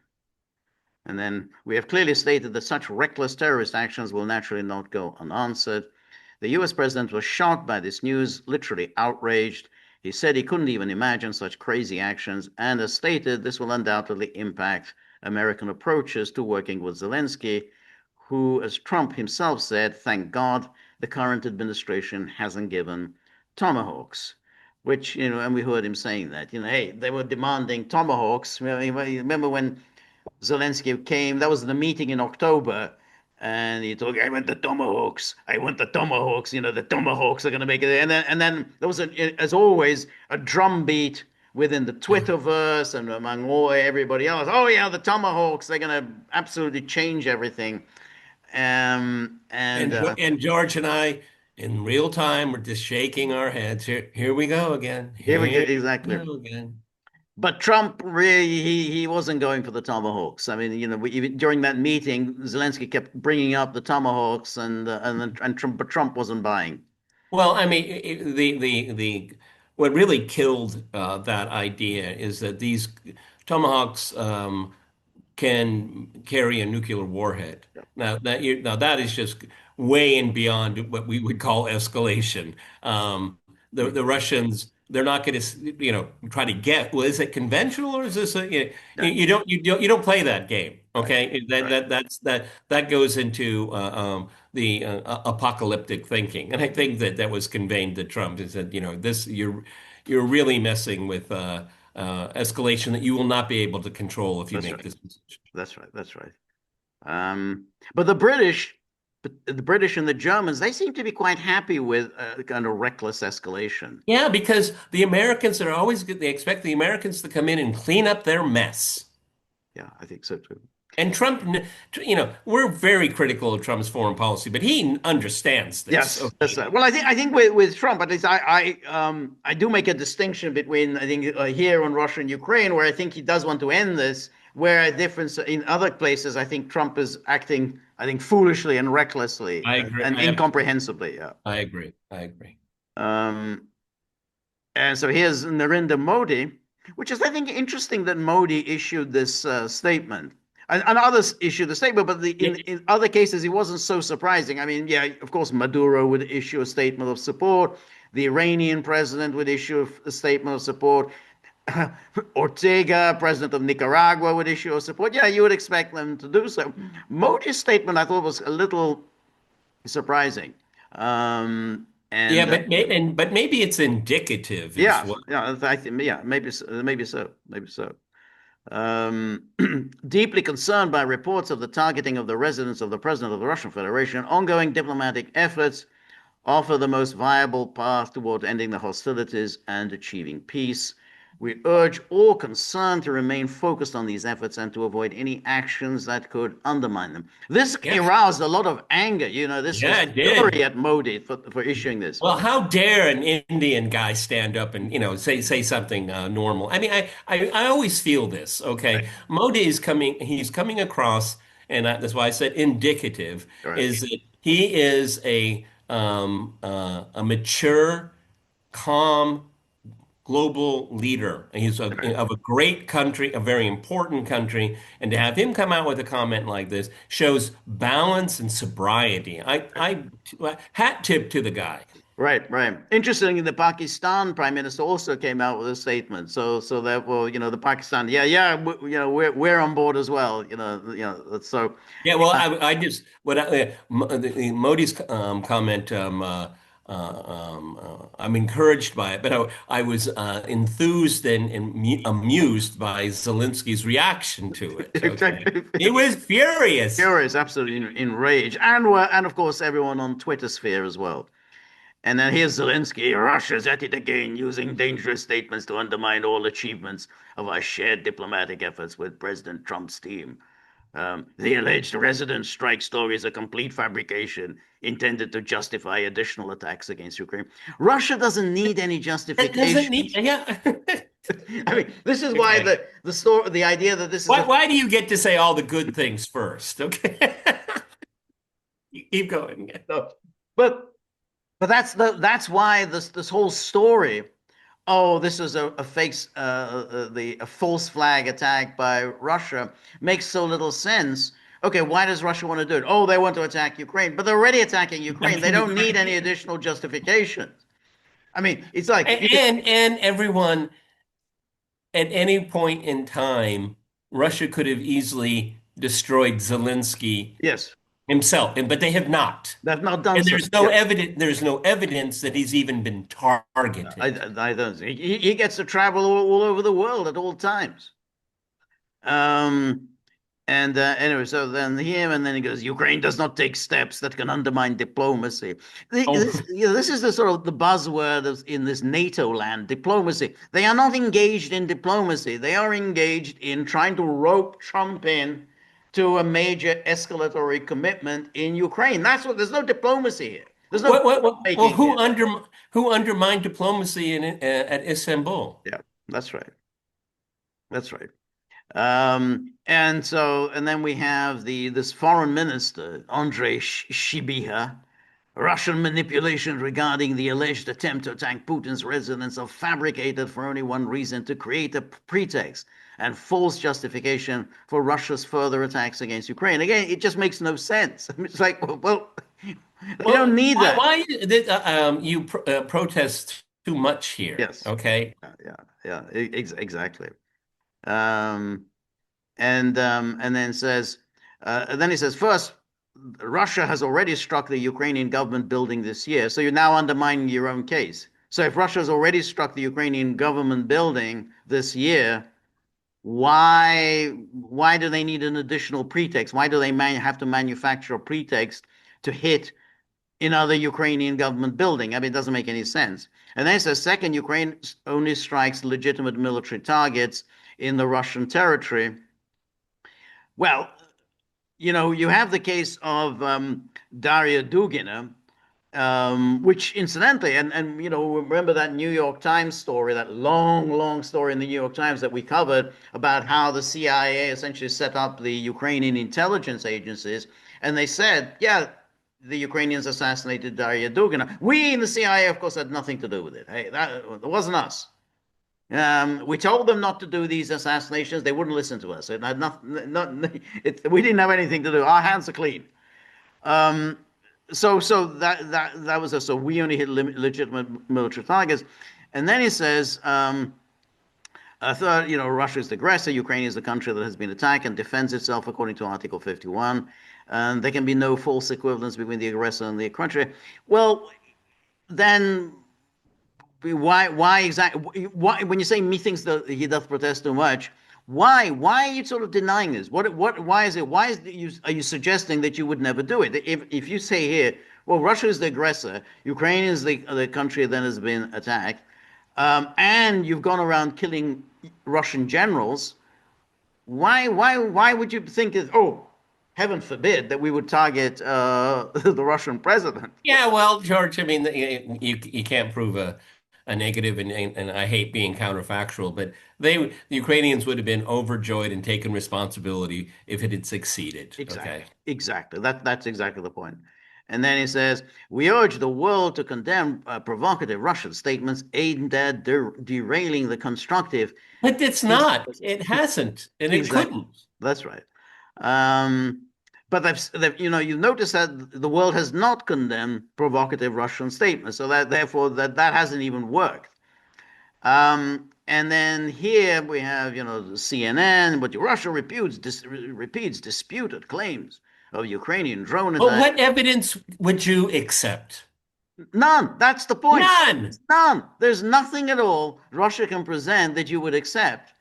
And then we have clearly stated that such reckless terrorist actions will naturally not go unanswered. The US president was shocked by this news, literally outraged. He said he couldn't even imagine such crazy actions, and as stated, this will undoubtedly impact American approaches to working with Zelensky, who, as Trump himself said, thank God the current administration hasn't given tomahawks, which, and we heard him saying that, hey, they were demanding tomahawks. Remember when Zelensky came, that was the meeting in October, and he told, I want the tomahawks. I want the tomahawks. The tomahawks are going to make it. And then there was, as always, a drumbeat within the Twitterverse and among everybody else. Oh, yeah, the tomahawks, they're going to absolutely change everything. And George and I, in real time, we're just shaking our heads. Here we go again. Here we go, Here exactly. we go again. But Trump really, he wasn't going for the tomahawks. I mean, even during that meeting, Zelensky kept bringing up the tomahawks, and Trump wasn't buying. Well, I mean, the what really killed that idea is that these tomahawks can carry a nuclear warhead. Now that is just way and beyond what we would call escalation. The Russians, they're not going to try to get, well, is it conventional or is this you don't play that game, okay? That goes into the apocalyptic thinking, and I think that was conveyed to Trump is that this you're really messing with escalation that you will not be able to control if you make this decision. That's right. That's right. But the British and the Germans, they seem to be quite happy with kind of reckless escalation. Yeah, because the Americans are always good. They expect the Americans to come in and clean up their mess. Yeah, I think so too. And Trump, we're very critical of Trump's foreign policy, but he understands this. Yes, Okay. that's right. Well, I think with Trump, at least I do make a distinction between, I think, here on Russia and Ukraine, where I think he does want to end this, where a difference in other places, I think Trump is acting, I think, foolishly and recklessly I agree. and incomprehensibly. Yeah. I agree. I agree. And so here's Narendra Modi, which is, I think, interesting that Modi issued this statement. And others issued the statement, but in other cases, it wasn't so surprising. I mean, yeah, of course, Maduro would issue a statement of support. The Iranian president would issue a statement of support. Ortega, president of Nicaragua, would issue a support. Yeah, you would expect them to do so. Modi's statement, I thought, was a little surprising. But maybe it's indicative. Yeah, Well. yeah, maybe so. Deeply concerned by reports of the targeting of the residence of the president of the Russian Federation, ongoing diplomatic efforts offer the most viable path toward ending the hostilities and achieving peace. We urge all concerned to remain focused on these efforts and to avoid any actions that could undermine them. This aroused a lot of anger. This was fury at Modi for issuing this. Well, how dare an Indian guy stand up and say something normal? I mean, I always feel this. Okay, Right. Modi is coming. He's coming across, and that's why I said indicative. Right. Is that he is a mature, calm, global leader. He's of a great country, a very important country, and to have him come out with a comment like this shows balance and sobriety. Hat tip to the guy. Right, right. Interestingly, the Pakistan prime minister also came out with a statement. So therefore, the Pakistan, we're on board as well. So Yeah, well, I just what Modi's comment. I'm encouraged by it, but I was enthused and amused by Zelensky's reaction to it. Okay, exactly. he was furious. Furious, absolutely enraged, and of course everyone on Twitter sphere as well. And then here's Zelensky. Russia's at it again, using dangerous statements to undermine all achievements of our shared diplomatic efforts with President Trump's team. The alleged resident strike story is a complete fabrication intended to justify additional attacks against Ukraine. Russia doesn't need any It justification. doesn't need, yeah. I mean, this is why Okay. the story, the idea that this is Why do you get to say all the good things first? Okay. You keep going. but that's why this whole story. Oh, this is a fake, a false flag attack by Russia makes so little sense. Okay, why does Russia want to do it? Oh, they want to attack Ukraine, but they're already attacking Ukraine. They don't need any additional justification. I mean, it's like And everyone at any point in time, Russia could have easily destroyed Zelensky yes, himself, but they have not. they've not done And so. there's no evidence that he's even been targeted. I don't. He gets to travel all over the world at all times. Um, and anyway, so then here and then he goes, Ukraine does not take steps that can undermine diplomacy. Oh. This is the sort of the buzzword in this NATO land, diplomacy. They are not engaged in diplomacy. They are engaged in trying to rope Trump in to a major escalatory commitment in Ukraine. There's no diplomacy here. There's no Well, making who undermined diplomacy at Istanbul? Yeah, that's right. That's right. And then we have this foreign minister, Andrei Shibiha. Russian manipulations regarding the alleged attempt to attack Putin's residence are fabricated for only one reason: to create a pretext and false justification for Russia's further attacks against Ukraine. Again, it just makes no sense. It's like, well, they don't need that. Why you protest too much here? Yes. Okay. Yeah, exactly. And then says, then he says, first, Russia has already struck the Ukrainian government building this year, so you're now undermining your own case. So if Russia has already struck the Ukrainian government building this year, why do they need an additional pretext? Why do they have to manufacture a pretext to hit another Ukrainian government building? I mean, it doesn't make any sense. And then it says, second, Ukraine only strikes legitimate military targets in the Russian territory. Well, you have the case of Daria Dugina, which incidentally, and remember that New York Times story, that long story in the New York Times that we covered about how the CIA essentially set up the Ukrainian intelligence agencies, and they said, yeah, the Ukrainians assassinated Daria Dugina. We in the CIA, of course, had nothing to do with it. Hey, that wasn't us. We told them not to do these assassinations. They wouldn't listen to us. It had we didn't have anything to do. Our hands are clean. So that was so we only hit legitimate military targets. And then he says, third, Russia is the aggressor. Ukraine is the country that has been attacked and defends itself according to Article 51. And there can be no false equivalence between the aggressor and the country. Well, then why exactly? Why, when you say methinks that he doth protest too much, why are you sort of denying this? Why is it? Are you suggesting that you would never do it? If you say here, well, Russia is the aggressor, Ukraine is the country that has been attacked, and you've gone around killing Russian generals, why would you think that? Oh, heaven forbid that we would target the Russian president. Yeah, well, George, I mean, you can't prove a negative, and I hate being counterfactual, but the Ukrainians would have been overjoyed and taken responsibility if it had succeeded. Exactly. Okay. Exactly. That's exactly the point. And then he says, we urge the world to condemn provocative Russian statements aimed at derailing the constructive But it's peace. not. It hasn't, and it Exactly. couldn't. That's right. But you notice that the world has not condemned provocative Russian statements, so that therefore that hasn't even worked. And then here we have, the CNN, but Russia repeats disputed claims of Ukrainian drone But attack. what evidence would you accept? None. That's the point. None. None. There's nothing at all Russia can present that you would accept.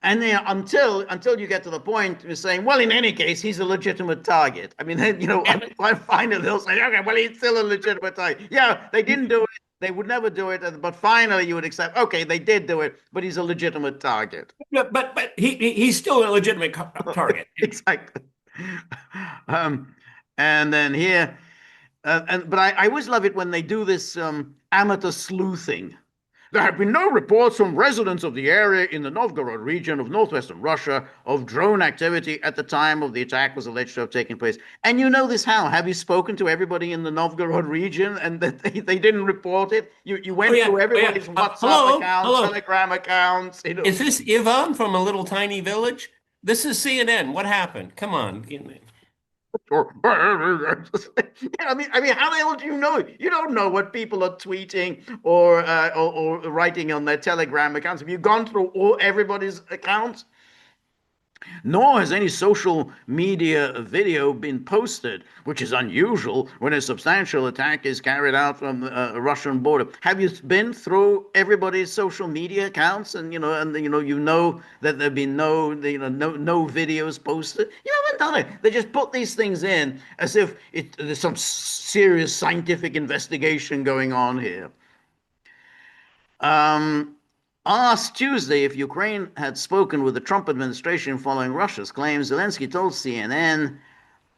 And then until you get to the point of saying, well, in any case, he's a legitimate target. I mean, finally they'll say, okay, well, he's still a legitimate target. Yeah, they didn't do it. They would never do it. But finally you would accept, okay, they did do it, but he's a legitimate target. But he's still a legitimate target. Exactly. And then here, but I always love it when they do this amateur sleuthing. There have been no reports from residents of the area in the Novgorod region of northwestern Russia of drone activity at the time of the attack was alleged to have taken place. And you know this how? Have you spoken to everybody in the Novgorod region and that they didn't report it? You went through everybody's WhatsApp accounts, Telegram accounts. Is this Ivan from a little tiny village? This is CNN. What happened? Come on. I mean, how the hell do you know? You don't know what people are tweeting or writing on their Telegram accounts. Have you gone through everybody's accounts? Nor has any social media video been posted, which is unusual when a substantial attack is carried out from the Russian border. Have you been through everybody's social media accounts and you know that there've been no videos posted? You haven't done it. They just put these things in as if there's some serious scientific investigation going on here. Last Tuesday, if Ukraine had spoken with the Trump administration following Russia's claims, Zelensky told CNN,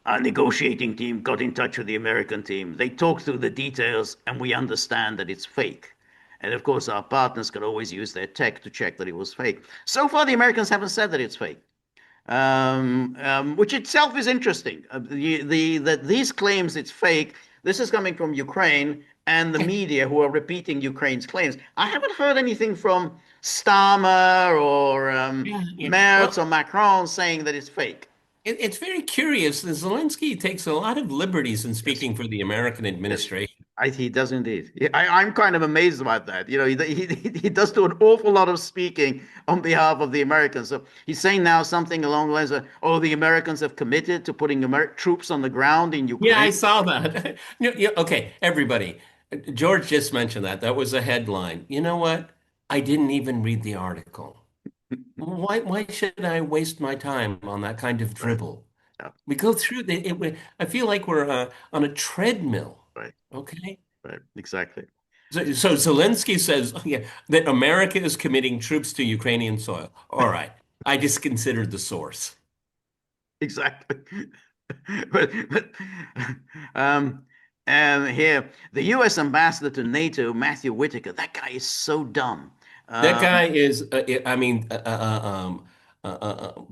our negotiating team got in touch with the American team. They talked through the details, and we understand that it's fake. And of course, our partners could always use their tech to check that it was fake. So far, the Americans haven't said that it's fake, which itself is interesting. That these claims it's fake, this is coming from Ukraine and the media who are repeating Ukraine's claims. I haven't heard anything from Starmer or Merz or Macron saying that it's fake. It's very curious that Zelensky takes a lot of liberties in speaking for the American administration. He does indeed. I'm kind of amazed about that. He does do an awful lot of speaking on behalf of the Americans. So he's saying now something along the lines of, "Oh, the Americans have committed to putting troops on the ground in Ukraine." Yeah, I saw that. Okay, everybody. George just mentioned that. That was a headline. You know what? I didn't even read the article. Why should I waste my time on that kind of dribble? Yeah. We go through I feel like we're on a treadmill. Right. Okay. Right. Exactly. So Zelensky says, that America is committing troops to Ukrainian soil. All right. I just considered the source. Exactly. but and here, the U.S. ambassador to NATO, Matthew Whitaker, that guy is so dumb. That guy is,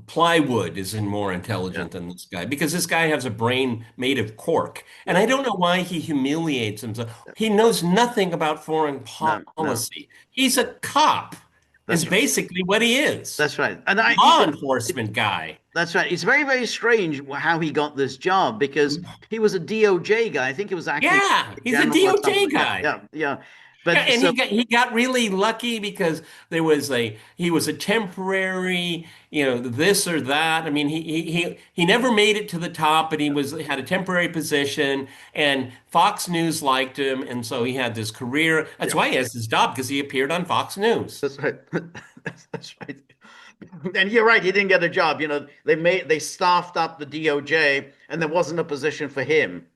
plywood is more intelligent than this guy because this guy has a brain made of cork. And I don't know why he humiliates himself. He knows nothing about foreign policy. He's a cop, is basically what he is. That's right. And law enforcement guy. That's right. It's very, very strange how he got this job because he was a DOJ guy. I think it was actually. Yeah, he's a DOJ guy. Yeah. But and he got really lucky because he was a temporary, this or that. I mean, he never made it to the top, but had a temporary position, and Fox News liked him, and so he had this career. That's why he has this job because he appeared on Fox News. That's right. That's right. And you're right, he didn't get a job. They staffed up the DOJ, and there wasn't a position for him.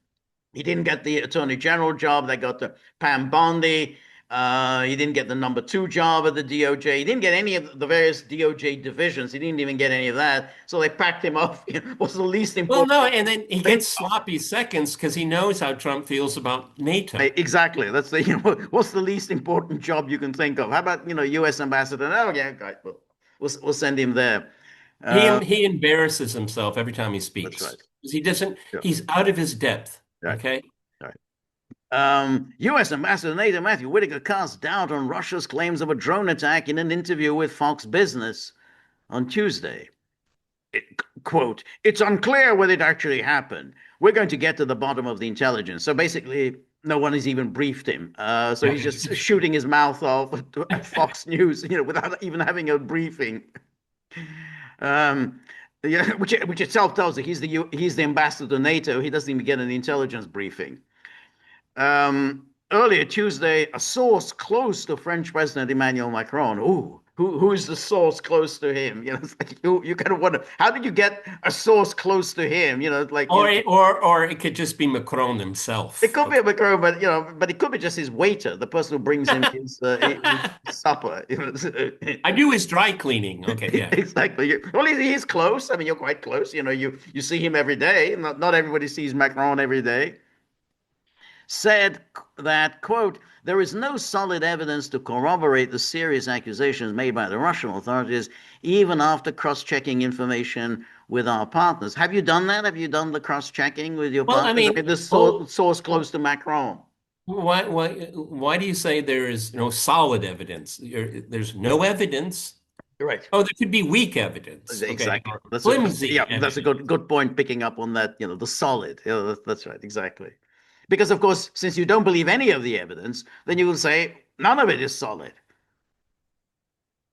He didn't get the attorney general job. They got the Pam Bondi. He didn't get the number 2 job at the DOJ. He didn't get any of the various DOJ divisions. He didn't even get any of that. So they packed him off. What's the least important? Well, no, and then he gets sloppy seconds because he knows how Trump feels about NATO. Exactly. That's what's the least important job you can think of? How about U.S. ambassador? Oh yeah, okay, we'll send him there. He embarrasses himself every time he speaks. That's right. He doesn't. Yeah. He's out of his depth. Right. Okay. Right. U.S. Ambassador NATO Matthew Whitaker cast doubt on Russia's claims of a drone attack in an interview with Fox Business on Tuesday. Quote, it's unclear whether it actually happened. We're going to get to the bottom of the intelligence. So basically, no one has even briefed him. So he's just shooting his mouth off at Fox News, without even having a briefing. Yeah, which itself tells you he's the ambassador to NATO. He doesn't even get an intelligence briefing. Earlier Tuesday, a source close to French President Emmanuel Macron. Ooh, who is the source close to him? It's like you kind of wonder, how did you get a source close to him? Or it could just be Macron It himself. could be a Macron, but it could be just his waiter, the person who brings him his supper. I do his dry cleaning. Okay, yeah. Exactly. Well, he's close. I mean, you're quite close. You see him every day. Not everybody sees Macron every day. Said that, quote, there is no solid evidence to corroborate the serious accusations made by the Russian authorities, even after cross-checking information with our partners. Have you done that? Have you done the cross-checking with your Well, I partners? I mean, mean, the source close to Macron. why do you say there is no solid evidence? There's no evidence. Right. Oh, there could be weak evidence. Okay. Exactly. Flimsy That's a evidence. good point picking up on that, the solid. That's right, exactly. Because of course, since you don't believe any of the evidence, then you will say none of it is solid.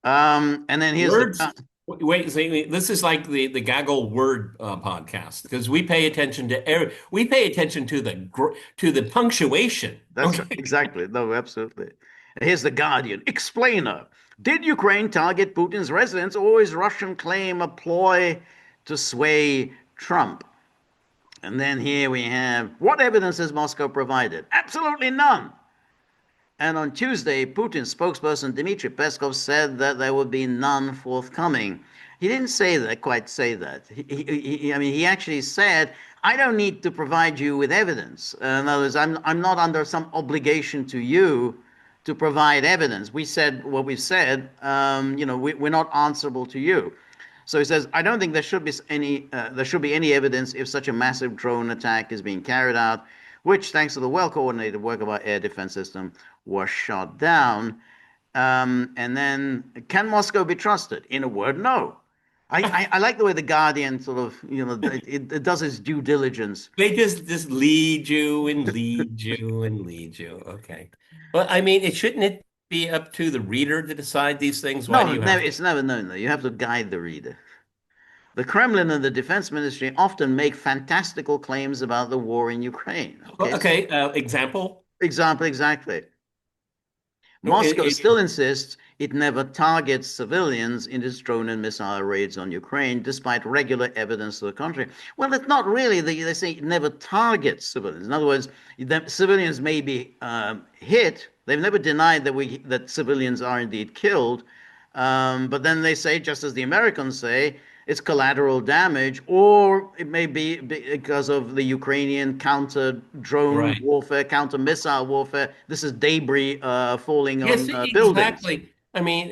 And then here's Words. Wait, this is like the gaggle word podcast because we pay attention to the punctuation. That's right, Okay. exactly. No, absolutely. And here's the Guardian explainer. Did Ukraine target Putin's residence, or is Russian claim a ploy to sway Trump? And then here we have what evidence has Moscow provided? Absolutely none. And on Tuesday, Putin's spokesperson Dmitry Peskov said that there would be none forthcoming. He didn't quite say that. I mean, he actually said, I don't need to provide you with evidence. In other words, I'm not under some obligation to you to provide evidence. We said what we've said. We're not answerable to you. So he says, I don't think there should be any evidence if such a massive drone attack is being carried out, which, thanks to the well-coordinated work of our air defense system, was shot down. And then, can Moscow be trusted? In a word, no. I like the way the Guardian sort of, it does its due diligence. They just lead you and lead you and lead you. Okay. Well, I mean, shouldn't it be up to the reader to decide these things? Why do No, you have it's never known, though. You have to guide the reader. The Kremlin and the defense ministry often make fantastical claims about the war in Ukraine. Okay, example? Example, exactly. No, Moscow still insists it never targets civilians in its drone and missile raids on Ukraine, despite regular evidence to the contrary. Well, it's not really. They say it never targets civilians. In other words, civilians may be hit. They've never denied that civilians are indeed killed. But then they say, just as the Americans say, it's collateral damage, or it may be because of the Ukrainian counter drone right. warfare, counter missile warfare. This is debris falling Yes, on buildings. exactly. I mean,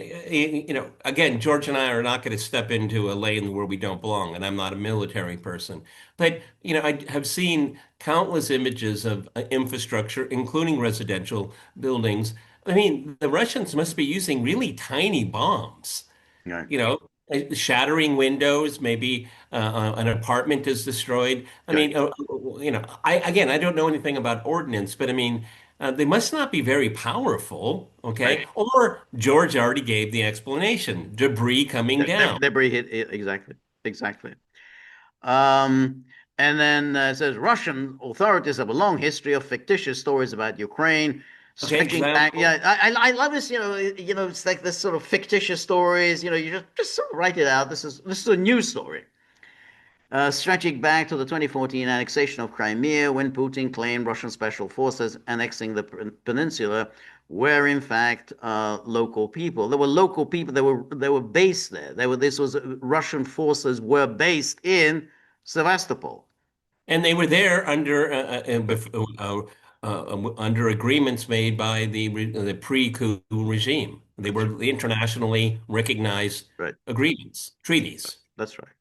again, George and I are not going to step into a lane where we don't belong, and I'm not a military person. But, I have seen countless images of infrastructure, including residential buildings. I mean, the Russians must be using really tiny bombs, Right. you know, shattering windows, maybe an apartment is destroyed. I Right. mean, I don't know anything about ordnance, but I mean, they must not be very powerful, Right. okay? Or George already gave the explanation, debris coming down. Debris hit exactly. Exactly. Um, and then it says Russian authorities have a long history of fictitious stories about Ukraine, Okay, stretching back. example. Yeah, I love this. It's like this sort of fictitious stories. You just sort of write it out. This is a news story. Stretching back to the 2014 annexation of Crimea, when Putin claimed Russian special forces annexing the peninsula were in fact local people. There were local people. They were based there. This was Russian forces were based in Sevastopol. And they were there under agreements made by the pre-coup regime. They were the internationally recognized Right. agreements, treaties. That's right.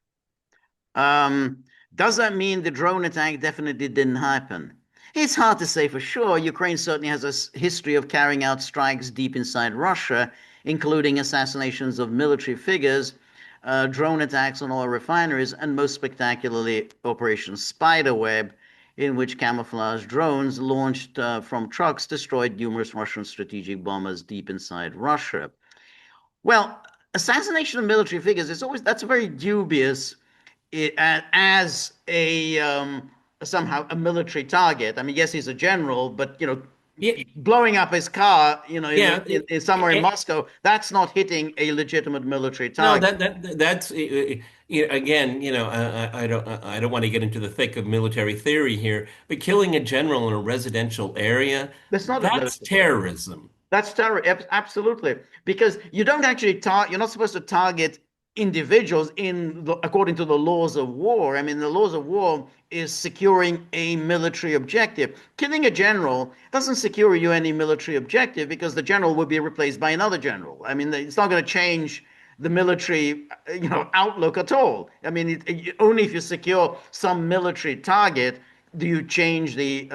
Does that mean the drone attack definitely didn't happen? It's hard to say for sure. Ukraine certainly has a history of carrying out strikes deep inside Russia, including assassinations of military figures, drone attacks on oil refineries, and most spectacularly, Operation Spiderweb, in which camouflage drones launched from trucks destroyed numerous Russian strategic bombers deep inside Russia. Well, assassination of military figures is always that's very dubious as a somehow a military target. I mean, yes, he's a general, but Yeah, blowing up his car, yeah. in somewhere in Moscow, that's not hitting a legitimate military No, target. that's again, I don't want to get into the thick of military theory here, but killing a general in a residential area, That's not a that's military target. terrorism. That's terror, absolutely, because you don't actually You're not supposed to target individuals according to the laws of war. I mean, the laws of war is securing a military objective. Killing a general doesn't secure you any military objective because the general will be replaced by another general. I mean, it's not going to change the military, outlook at all. I mean, only if you secure some military target do you change the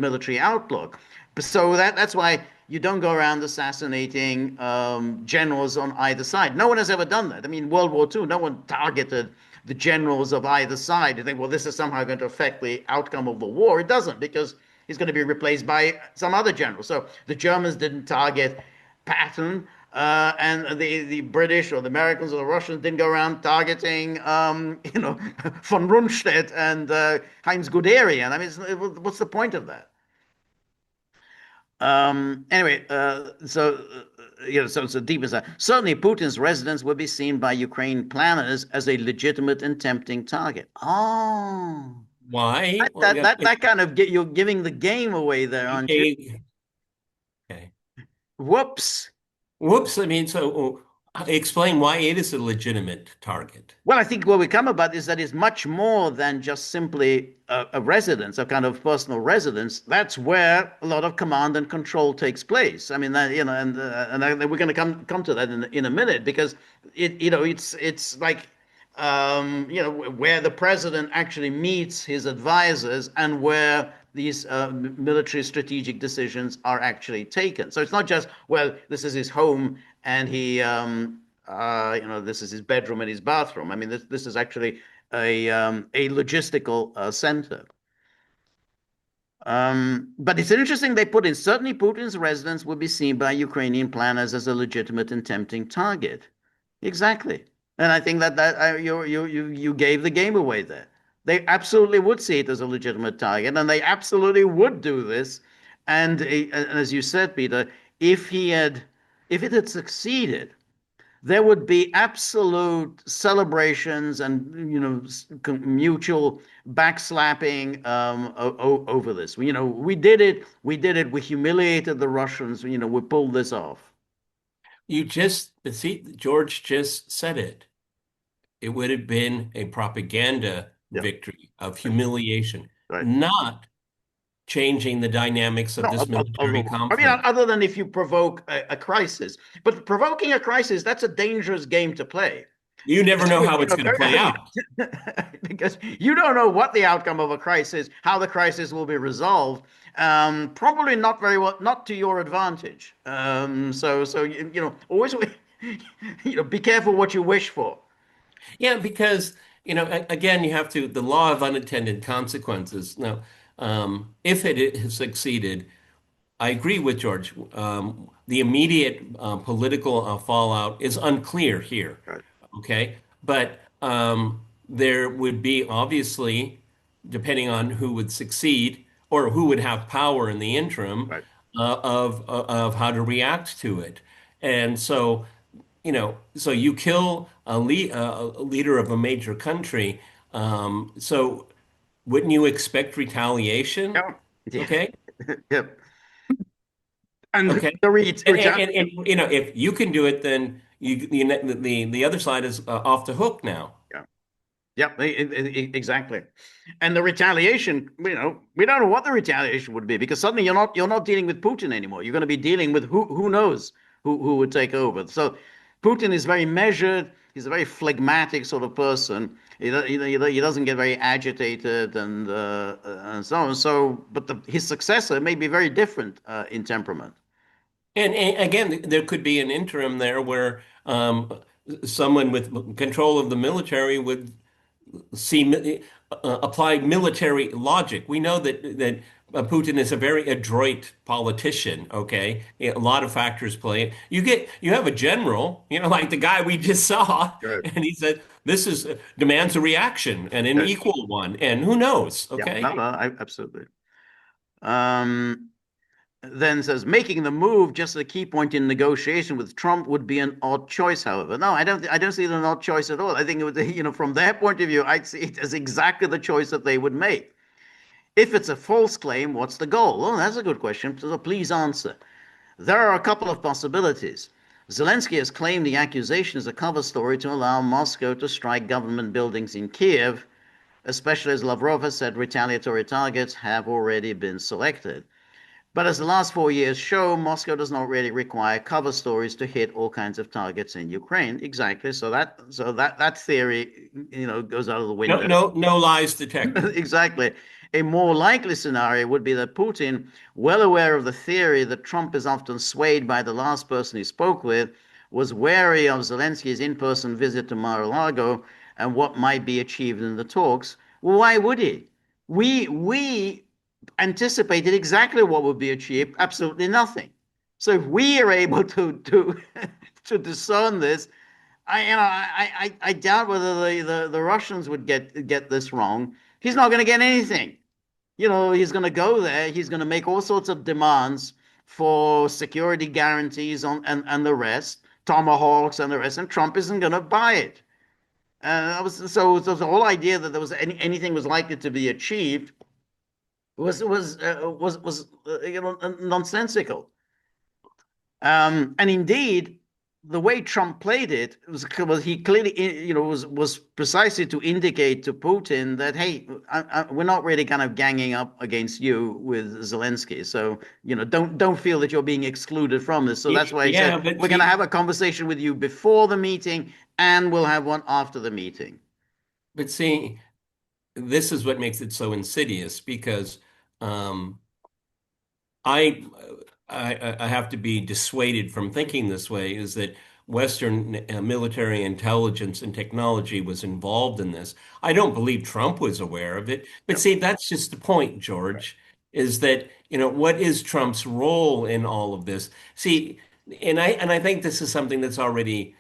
military outlook. So that's why you don't go around assassinating generals on either side. No one has ever done that. I mean, World War II, no one targeted the generals of either side. You think, well, this is somehow going to affect the outcome of the war. It doesn't, because he's going to be replaced by some other general. So the Germans didn't target Patton, and the British or the Americans or the Russians didn't go around targeting, von Rundstedt and Heinz Guderian. I mean, what's the point of that? Anyway, so deep as that. Certainly, Putin's residence would be seen by Ukraine planners as a legitimate and tempting target. Oh, Why? Well, that kind of you're giving the game away there, aren't you? okay. Whoops. Whoops. I mean, so explain why it is a legitimate target. Well, I think what we come about is that it's much more than just simply a residence, a kind of personal residence. That's where a lot of command and control takes place. I mean, and we're going to come to that in a minute, because it's like where the president actually meets his advisors and where these military strategic decisions are actually taken. So it's not just, well, this is his home and this is his bedroom and his bathroom. I mean, this is actually a logistical center. But it's interesting they put in, certainly Putin's residence would be seen by Ukrainian planners as a legitimate and tempting target. Exactly. And I think that you gave the game away there. They absolutely would see it as a legitimate target, and they absolutely would do this. And as you said, Peter, if it had succeeded, there would be absolute celebrations and mutual backslapping over this. We did it. We did it. We humiliated the Russians. We pulled this off. See, George just said it. It would have been a propaganda victory of humiliation, Right. not changing the dynamics of this military conflict. I mean, other than if you provoke a crisis. But provoking a crisis, that's a dangerous game to play. You never know how it's going to play out. Because you don't know what the outcome of a crisis, how the crisis will be resolved. Probably not very well, not to your advantage. So always be careful what you wish for. Yeah, because again, you have the law of unintended consequences. Now, if it has succeeded, I agree with George. The immediate political fallout is unclear here. Right. Okay, but there would be, obviously, depending on who would succeed or who would have power in the interim, Right. Of how to react to it. And so, so you kill a leader of a major country. So wouldn't you expect retaliation? Yeah. Okay. Yep. And Okay. And if you can do it, then the other side is off the hook now. Yeah. Exactly. And the retaliation, we don't know what the retaliation would be, because suddenly you're not dealing with Putin anymore. You're going to be dealing with who knows who would take over. So Putin is very measured. He's a very phlegmatic sort of person. He doesn't get very agitated and so on. So, but his successor may be very different in temperament. And again, there could be an interim there where someone with control of the military would see apply military logic. We know that Putin is a very adroit politician. Okay, a lot of factors play. You have a general, like the guy we just saw, Sure. and he said this is demands a reaction and an Yes. equal one. And who knows? Yeah. Okay. No, absolutely. Um, then says making the move just a key point in negotiation with Trump would be an odd choice. However, no, I don't see it as an odd choice at all. I think it would, from their point of view, I'd see it as exactly the choice that they would make. If it's a false claim, what's the goal? Oh, that's a good question. So please answer. There are a couple of possibilities. Zelensky has claimed the accusation is a cover story to allow Moscow to strike government buildings in Kiev, especially as Lavrov has said retaliatory targets have already been selected. But as the last 4 years show, Moscow does not really require cover stories to hit all kinds of targets in Ukraine. Exactly. So that theory, goes out of the No, window. no, no lies detected. Exactly. A more likely scenario would be that Putin, well aware of the theory that Trump is often swayed by the last person he spoke with, was wary of Zelensky's in-person visit to Mar-a-Lago and what might be achieved in the talks. Well, why would he? We anticipated exactly what would be achieved, absolutely nothing. So if we are able to to discern this, I doubt whether the Russians would get this wrong. He's not going to get anything. He's going to go there. He's going to make all sorts of demands for security guarantees and the rest, tomahawks and the rest, and Trump isn't going to buy it. So the whole idea that there was anything was likely to be achieved was nonsensical. And indeed, the way Trump played it was he clearly, was precisely to indicate to Putin that, hey, we're not really kind of ganging up against you with Zelensky. So, don't feel that you're being excluded from this. So that's why he Yeah, said, but we're going to have a conversation with you before the meeting and we'll have one after the meeting. see, this is what makes it so insidious because um, I, I have to be dissuaded from thinking this way is that Western military intelligence and technology was involved in this. I don't believe Trump was aware of it. But Yep. see, that's just the point, Right. George, is that, what is Trump's role in all of this? See, and I think this is something that's already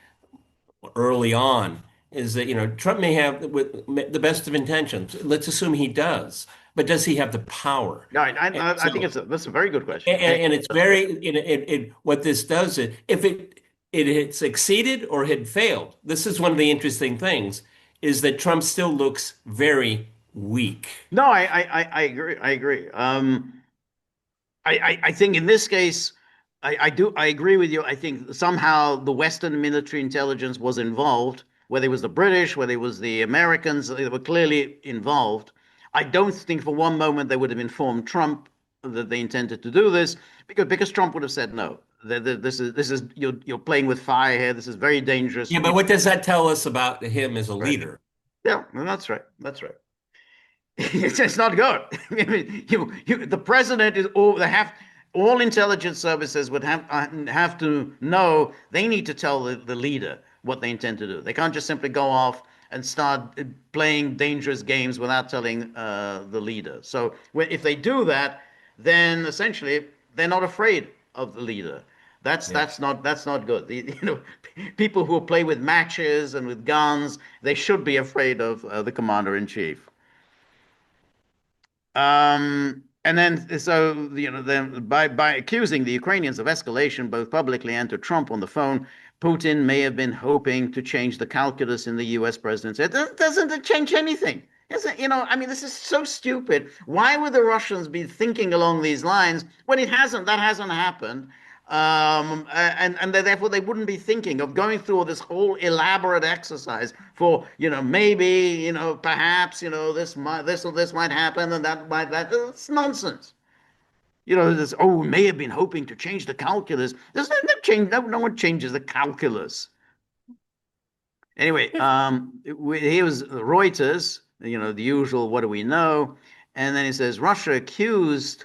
early on, is that, Trump may have the best of intentions. Let's assume he does. But does he have the power? No, And I think so that's a very good question. and it's very what this does is if it had succeeded or had failed, this is one of the interesting things is that Trump still looks very weak. No, I agree. I agree. I think in this case, I agree with you. I think somehow the Western military intelligence was involved, whether it was the British, whether it was the Americans, they were clearly involved. I don't think for one moment they would have informed Trump that they intended to do this, because Trump would have said no. This is you're playing with fire here. This is very dangerous. Yeah, but what does that tell us about him as a Right. leader? Yeah, well, that's right. That's right. It's not good. I mean, the president is all intelligence services would have to know they need to tell the leader what they intend to do. They can't just simply go off and start playing dangerous games without telling the leader. So if they do that, then essentially they're not afraid of the leader. That's Yeah. that's not good. People who play with matches and with guns, they should be afraid of the commander in chief. And then, so then by accusing the Ukrainians of escalation, both publicly and to Trump on the phone, Putin may have been hoping to change the calculus in the U.S. presidency. It doesn't change anything. I mean, this is so stupid. Why would the Russians be thinking along these lines when it hasn't? That hasn't happened. And therefore they wouldn't be thinking of going through this whole elaborate exercise for, maybe, perhaps, this might happen and that. It's nonsense. This, oh, may have been hoping to change the calculus. There's no change. No one changes the calculus. Anyway, he was Reuters, the usual, what do we know? And then he says Russia accused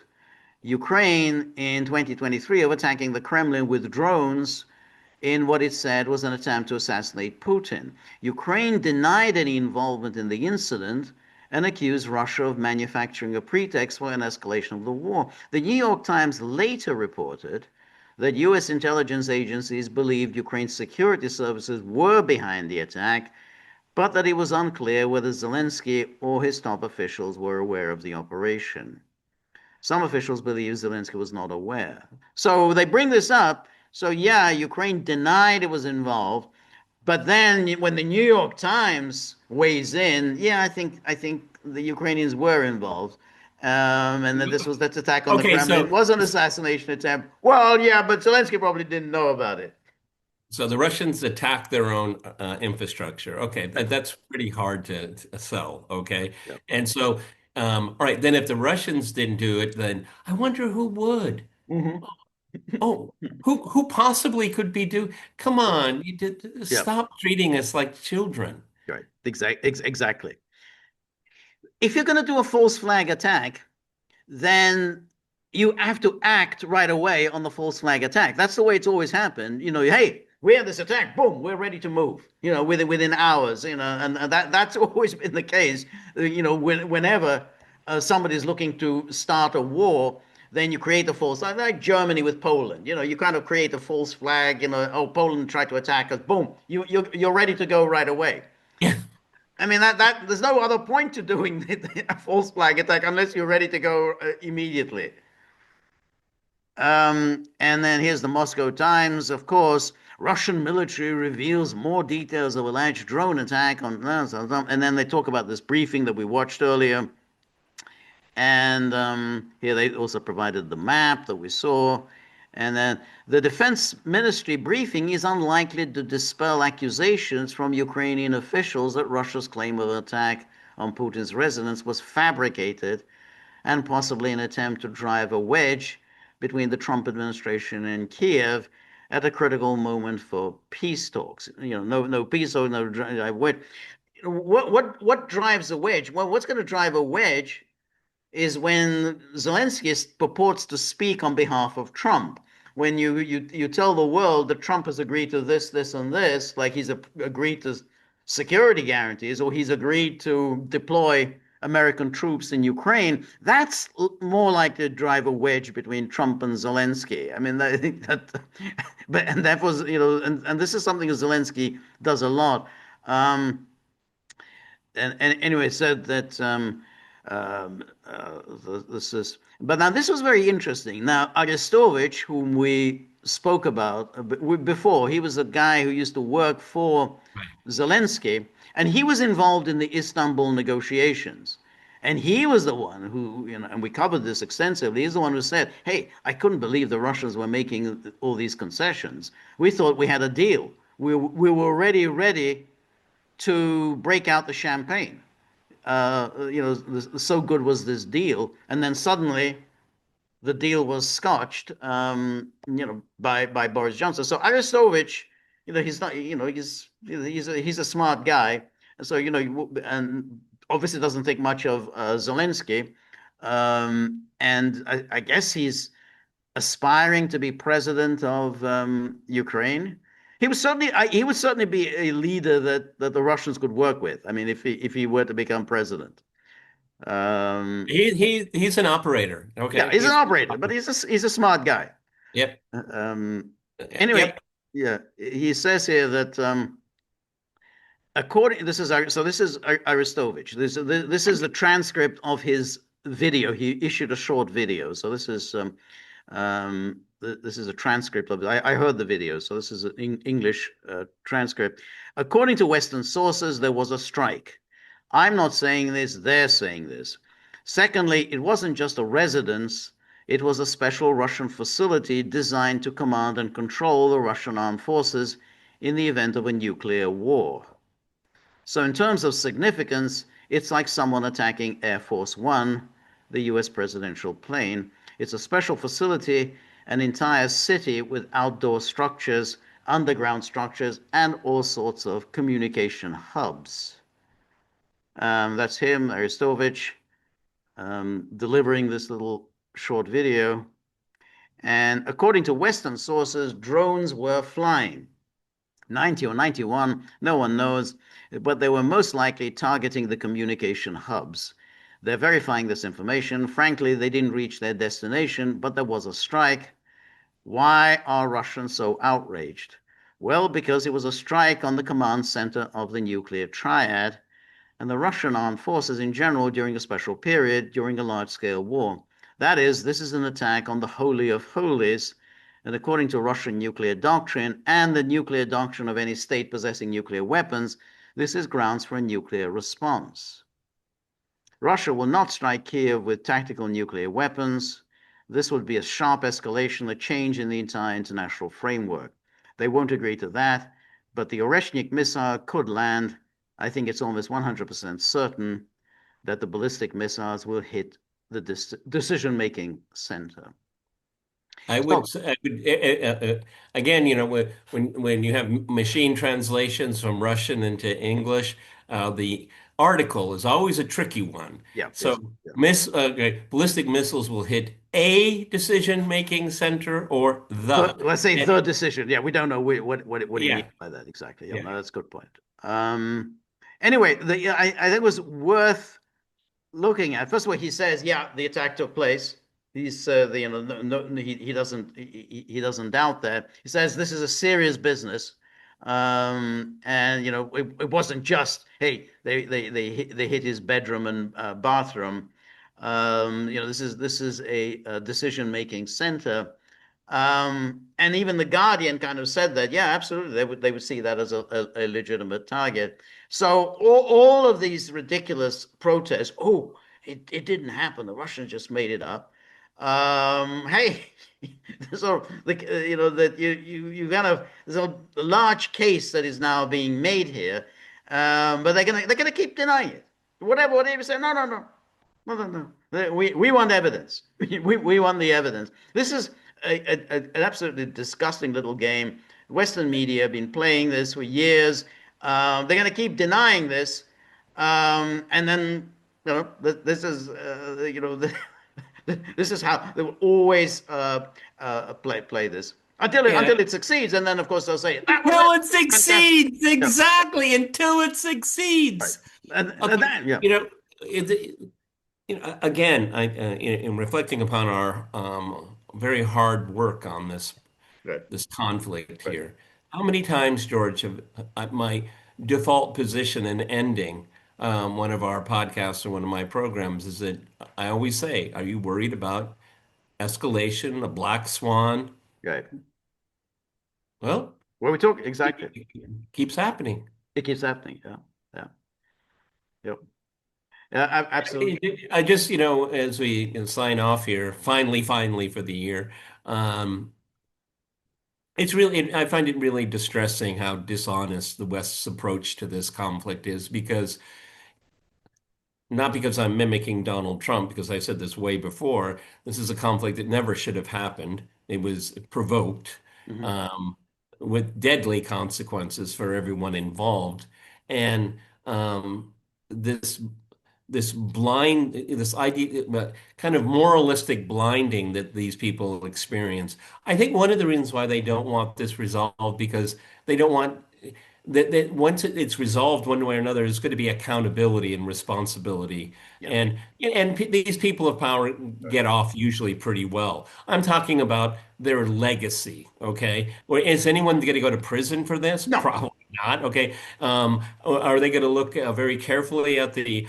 Ukraine in 2023 of attacking the Kremlin with drones in what it said was an attempt to assassinate Putin. Ukraine denied any involvement in the incident and accused Russia of manufacturing a pretext for an escalation of the war. The New York Times later reported that U.S. intelligence agencies believed Ukraine's security services were behind the attack, but that it was unclear whether Zelensky or his top officials were aware of the operation. Some officials believe Zelensky was not aware. So they bring this up. So yeah, Ukraine denied it was involved, but then when the New York Times weighs in, yeah, I think the Ukrainians were involved. And then that attack on the Okay, Kremlin was an assassination attempt. Well, yeah, but Zelensky probably didn't know about it. so the Russians attacked their own infrastructure. Okay, that's pretty hard to sell. Okay, Yep. and so all right, then if the Russians didn't do it, then I wonder who would. Mm-hmm. Oh, who possibly could be do? Come on, you did Yep. stop treating us like children. Right. Exactly. If you're going to do a false flag attack, then you have to act right away on the false flag attack. That's the way it's always happened. Hey, we have this attack. Boom, we're ready to move. Within hours. And that's always been the case. Whenever somebody's looking to start a war, then you create a false, like Germany with Poland. You kind of create a false flag. Oh, Poland tried to attack us. Boom, you're ready to go right away. Yeah. I mean that there's no other point to doing a false flag attack unless you're ready to go immediately. And then here's the Moscow Times, of course. Russian military reveals more details of alleged drone attack on, and then they talk about this briefing that we watched earlier. And here they also provided the map that we saw. And then the defense ministry briefing is unlikely to dispel accusations from Ukrainian officials that Russia's claim of attack on Putin's residence was fabricated and possibly an attempt to drive a wedge between the Trump administration and Kiev at a critical moment for peace talks. No peace or no wedge. What drives a wedge? Well, what's going to drive a wedge is when Zelensky purports to speak on behalf of Trump. When you tell the world that Trump has agreed to this, this, and this, like he's agreed to security guarantees or he's agreed to deploy American troops in Ukraine, that's more like to drive a wedge between Trump and Zelensky. I mean, I think and that was, and this is something that Zelensky does a lot. And anyway, it said that this is, but now this was very interesting. Now, Arestovich, whom we spoke about before, he was a guy who used to work for Zelensky, and he was involved in the Istanbul negotiations. And he was the one who, and we covered this extensively, he's the one who said, hey, I couldn't believe the Russians were making all these concessions. We thought we had a deal. We were already ready to break out the champagne. So good was this deal. And then suddenly the deal was scotched, by Boris Johnson. So Arestovich, he's not, he's a smart guy. So, and obviously doesn't think much of Zelensky. And I guess he's aspiring to be president of Ukraine. He would certainly be a leader that the Russians could work with. I mean, if he were to become president. He's an operator. Okay. Yeah, he's an operator, but he's a smart guy. Yep. Anyway, Yep. yeah, he says here that this is Arestovich. This is the transcript of his video. He issued a short video, so this is a transcript of it. I heard the video, so this is an English transcript. According to Western sources, there was a strike. I'm not saying this, they're saying this. Secondly, it wasn't just a residence, it was a special Russian facility designed to command and control the Russian armed forces in the event of a nuclear war. So in terms of significance, it's like someone attacking Air Force One, the US presidential plane. It's a special facility, an entire city with outdoor structures underground structures, and all sorts of communication hubs. That's him, Arestovich, delivering this little short video. And according to Western sources, drones were flying. 90 or 91, no one knows, but they were most likely targeting the communication hubs. They're verifying this information. Frankly, they didn't reach their destination, but there was a strike. Why are Russians so outraged? Well, because it was a strike on the command center of the nuclear triad and the Russian armed forces in general during a special period during a large-scale war. That is, this is an attack on the Holy of Holies, and according to Russian nuclear doctrine and the nuclear doctrine of any state possessing nuclear weapons, this is grounds for a nuclear response. Russia will not strike Kiev with tactical nuclear weapons. This would be a sharp escalation, a change in the entire international framework. They won't agree to that, but the Oreshnik missile could land. I think it's almost 100% certain that the ballistic missiles will hit the decision-making center. I would, again, when you have machine translations from Russian into English, the article is always a tricky one. Yeah, So ballistic missiles will hit a decision-making center or the. Let's say the decision. Yeah, we don't know what do you Yeah. mean by that exactly. Yeah, Yeah. no, that's a good point. Anyway, I think it was worth looking at. First of all, he says, yeah, the attack took place. He's he doesn't doubt that. He says this is a serious business, and it wasn't just hey they hit his bedroom and bathroom. This is a decision-making center. And even the Guardian kind of said that, yeah, absolutely, they would see that as a legitimate target. So all of these ridiculous protests, oh, it didn't happen. The Russians just made it up. Hey, so that you kind of there's a large case that is now being made here, but they're gonna keep denying it. Whatever you say, no. We want evidence. We want the evidence. This is an absolutely disgusting little game. Western media have been playing this for years. They're going to keep denying this, and then this is this is how they will always play this until it succeeds, and then of course they'll say Until it succeeds, exactly. Until it succeeds, and okay. yeah. Again, in reflecting upon our very hard work on this Right. this conflict Right. here, how many times, George, have my default position in ending one of our podcasts or one of my programs is that I always say, "Are you worried about escalation, a black swan?" Right. Well, What we talk exactly. it keeps happening. It keeps happening. Yeah. Yep. Yeah, absolutely. I just, as we sign off here, finally for the year, I find it really distressing how dishonest the West's approach to this conflict is not because I'm mimicking Donald Trump, because I said this way before, this is a conflict that never should have happened. It was provoked, Mhm. with deadly consequences for everyone involved. And this this idea, kind of moralistic blinding that these people experience. I think one of the reasons why they don't want this resolved because they don't want that once it's resolved one way or another, there's going to be accountability and responsibility. Yeah. And these people of power get off usually pretty well. I'm talking about their legacy, okay? Or is anyone going to go to prison for this? No. Probably not, okay? Are they going to look very carefully at the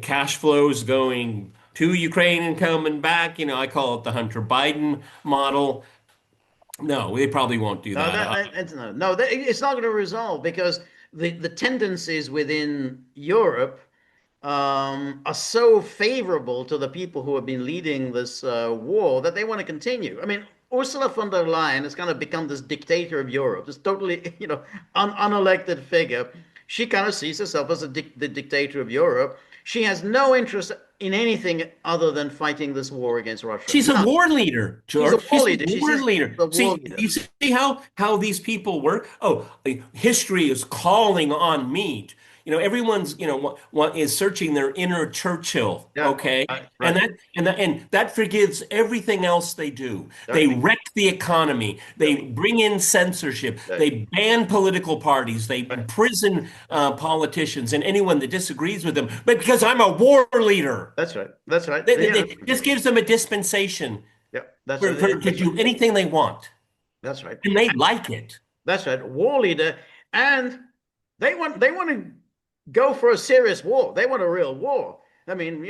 cash flows going to Ukraine and coming back? I call it the Hunter Biden model. No, they probably won't do No, that. it's not going to resolve because the tendencies within Europe are so favorable to the people who have been leading this war that they want to continue. I mean, Ursula von der Leyen has kind of become this dictator of Europe, this totally, unelected figure. She kind of sees herself as the dictator of Europe. She has no interest in anything other than fighting this war against Russia. She's a None. war leader, She's a George. war She's a leader. war She's leader. the war See, leader. you see how these people work? Oh, history is calling on me. Everyone's, what is searching their inner Churchill, Yeah, okay? And right. that forgives everything else they do. They Exactly. wreck the economy. Yeah, They bring in censorship. right. They ban political parties. They Right. imprison politicians and anyone that disagrees with them. But because I'm a war leader. That's right. That's right. Yeah, This gives them a dispensation yeah. That's right. to That's right. do anything they want, That's right. and they like it. That's right. War leader, and they want to go for a serious war. They want a real war. I mean,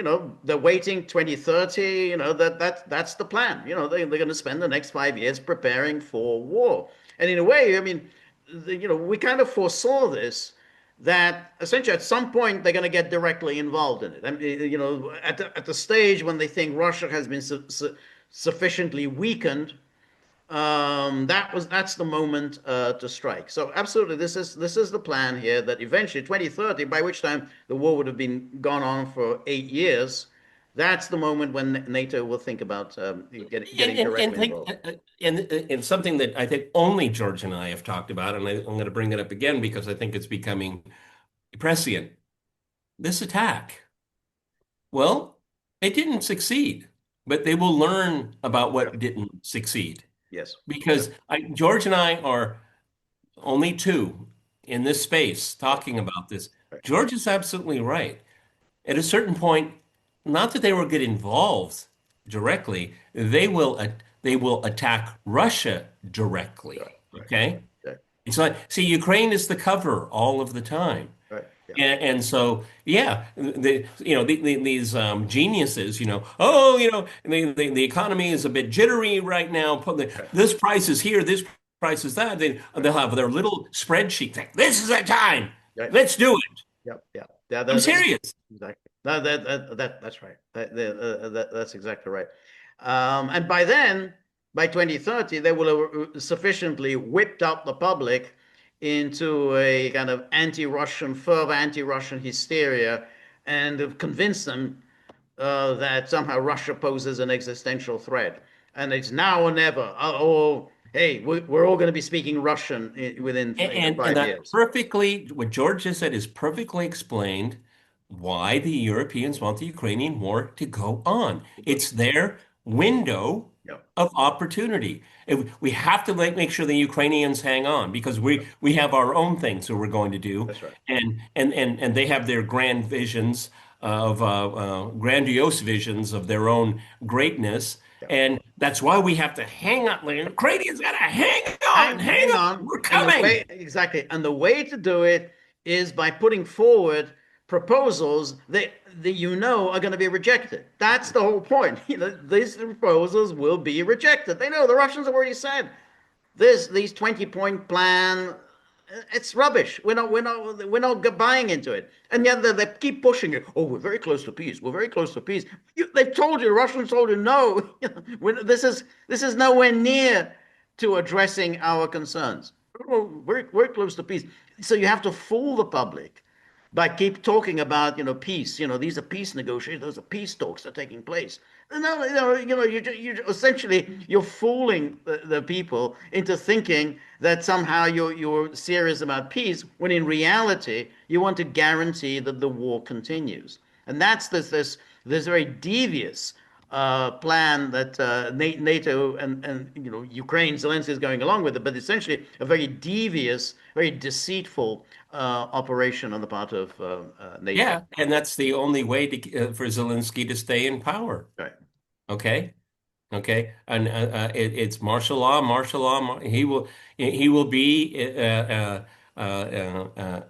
they're waiting 2030. That's the plan. They're going to spend the next 5 years preparing for war. And in a way, I mean, we kind of foresaw this, that essentially at some point they're going to get directly involved in it. I mean, at the stage when they think Russia has been sufficiently weakened, that's the moment to strike. So absolutely, this is the plan here, that eventually 2030, by which time the war would have been gone on for 8 years, that's the moment when NATO will think about getting And directly involved. and something that I think only George and I have talked about, and I'm going to bring it up again because I think it's becoming prescient. This attack, well, it didn't succeed, but they will learn about Yeah. what didn't succeed Yes. because George and I are only two in this space Right. talking about this. Right. George is absolutely right. At a certain point, not that they will get involved directly, they will attack Russia directly. Right. Right. Okay? Right. It's like, see, Ukraine is the cover all of the time. Right. Yeah. And so, yeah, these geniuses, oh, the economy is a bit jittery right now. Right. This price is here, this price is that. They'll have their little spreadsheet. Like, this is the time. Right. Let's do it. Yep. Yeah. Yeah. I'm serious. Exactly. No, that's right. That's exactly right. And by then, by 2030, they will have sufficiently whipped up the public into a kind of further anti-Russian hysteria, and have convinced them that somehow Russia poses an existential threat, and it's now or never. Oh, hey, we're all going to be speaking Russian within And five that years. perfectly, what George just said is perfectly explained why the Europeans want the Ukrainian war to go on. It's their window Yeah, of opportunity. And we have to make sure the Ukrainians hang on because we have our own things that we're going to do, that's right. and they have their grand visions of grandiose visions of their own greatness, Yeah. and that's why we have to hang on. The Ukrainians got to hang Hang on. on. We're And the coming. way, exactly. And the way to do it is by putting forward proposals that are going to be rejected. That's the whole point. These proposals will be rejected. They know, the Russians have already said these 20-point plan, it's rubbish. We're not buying into it. And yet they keep pushing it. Oh, we're very close to peace. We're very close to peace. They've told you, the Russians told you, no. This is nowhere near to addressing our concerns. Oh, we're close to peace. So you have to fool the public by keep talking about peace. These are peace negotiations. Those are peace talks that are taking place. No, you essentially you're fooling the people into thinking that somehow you're serious about peace, when in reality you want to guarantee that the war continues. And that's this very devious plan that NATO and Ukraine, Zelensky is going along with it, but essentially a very devious, very deceitful operation on the part of NATO. Yeah, and that's the only way for Zelensky to stay in power. Right. Okay, okay, and it's martial law, martial law. He will be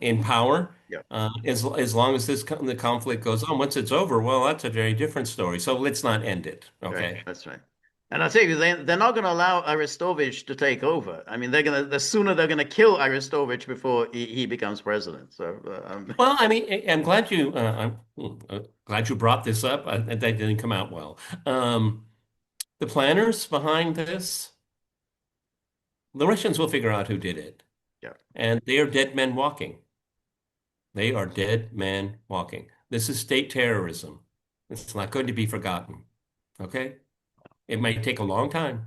in power Yeah. as long as the conflict goes on. Once it's over, well, that's a very different story. So let's not end it. Right. Okay. That's right. And I tell you, they're not going to allow Arestovich to take over. I mean, the sooner they're going to kill Arestovich before he becomes president. So, Well, I mean, I'm glad you brought this up. That didn't come out well. The planners behind this, the Russians will figure out who did it, yeah, and they are dead men walking. They are dead men walking. This is state terrorism. It's not going to be forgotten. Okay? It might take a long time,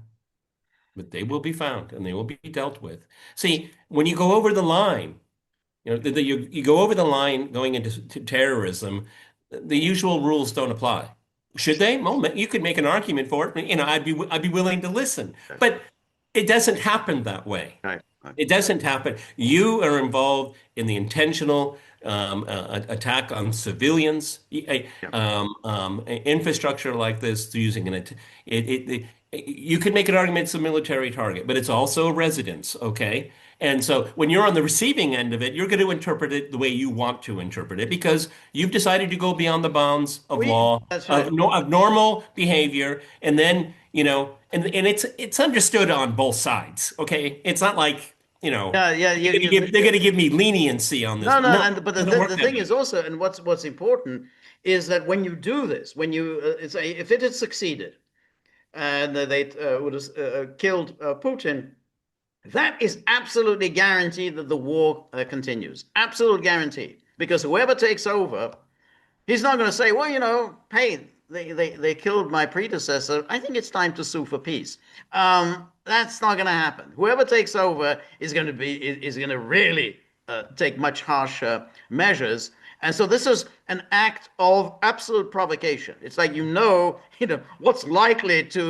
but they will be found and they will be dealt with. See, when you go over the line, you go over the line going into terrorism, the usual rules don't apply. Should they? Well, you could make an argument for it. I'd be willing to listen, Okay. but it doesn't happen that way. Right. Right. It doesn't happen. You are involved in the intentional attack on civilians, Yeah. infrastructure like this, using you could make an argument it's a military target, but it's also a residence, okay? And so when you're on the receiving end of it, you're going to interpret it the way you want to interpret it because you've decided to go beyond the bounds of law, That's right. of normal behavior, and then, and it's understood on both sides, okay? It's not like, Yeah, yeah. they're going to give me leniency on this. No, no, No, but it doesn't work the that thing way. is also, and what's important is that when you do this, when you if it had succeeded and they would have killed Putin, that is absolutely guaranteed that the war continues. Absolute guarantee, because whoever takes over, he's not going to say, well, hey, they killed my predecessor. I think it's time to sue for peace. That's not going to happen. Whoever takes over is going to really take much harsher measures. And so this is an act of absolute provocation. It's like what's likely to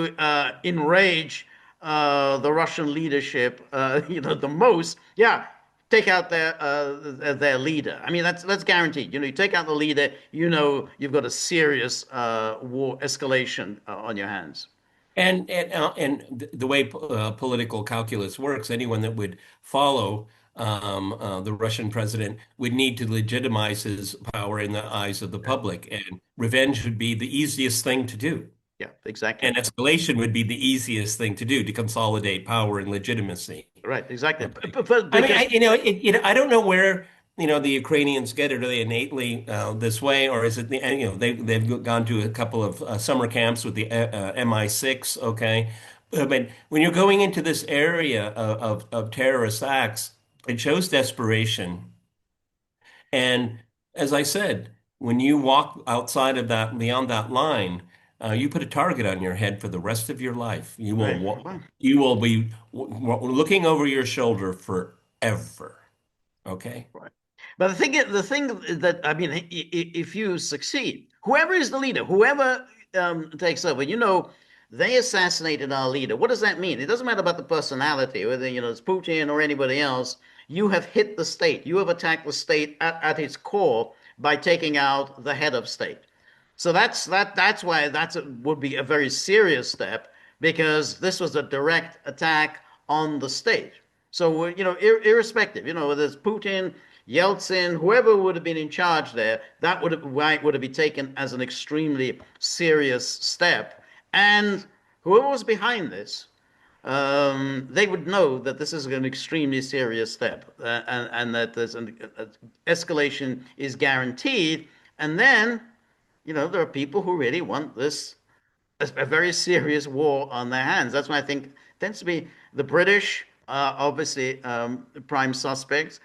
enrage the Russian leadership, the most. Yeah, take out their leader. I mean, that's guaranteed. You take out the leader, you've got a serious war escalation on your hands. And the way political calculus works, anyone that would follow the Russian president would need to legitimize his power in the eyes of the Yeah, public, and revenge would be the easiest thing to do, yeah, exactly. and escalation would be the easiest thing to do to consolidate power and legitimacy. Right, exactly. Okay. I mean, Because I don't know where, the Ukrainians get it. Are they innately this way, or is it they've gone to a couple of summer camps with the MI6? Okay, but when you're going into this area of terrorist acts, it shows desperation. And as I said, when you walk outside of that, beyond that line, you put a target on your head for the rest of your life. right, well, You will be looking over your shoulder forever. Okay? right. But the thing that I mean, if you succeed, whoever is the leader, whoever takes over, they assassinated our leader. What does that mean? It doesn't matter about the personality, whether it's Putin or anybody else. You have hit the state. You have attacked the state at its core by taking out the head of state. So that's why would be a very serious step because this was a direct attack on the state. So irrespective, whether it's Putin, Yeltsin, whoever would have been in charge there, that would have been taken as an extremely serious step. And whoever was behind this, they would know that this is an extremely serious step, and that there's an escalation is guaranteed. And then there are people who really want this a very serious war on their hands. That's why I think it tends to be the British, obviously prime suspects.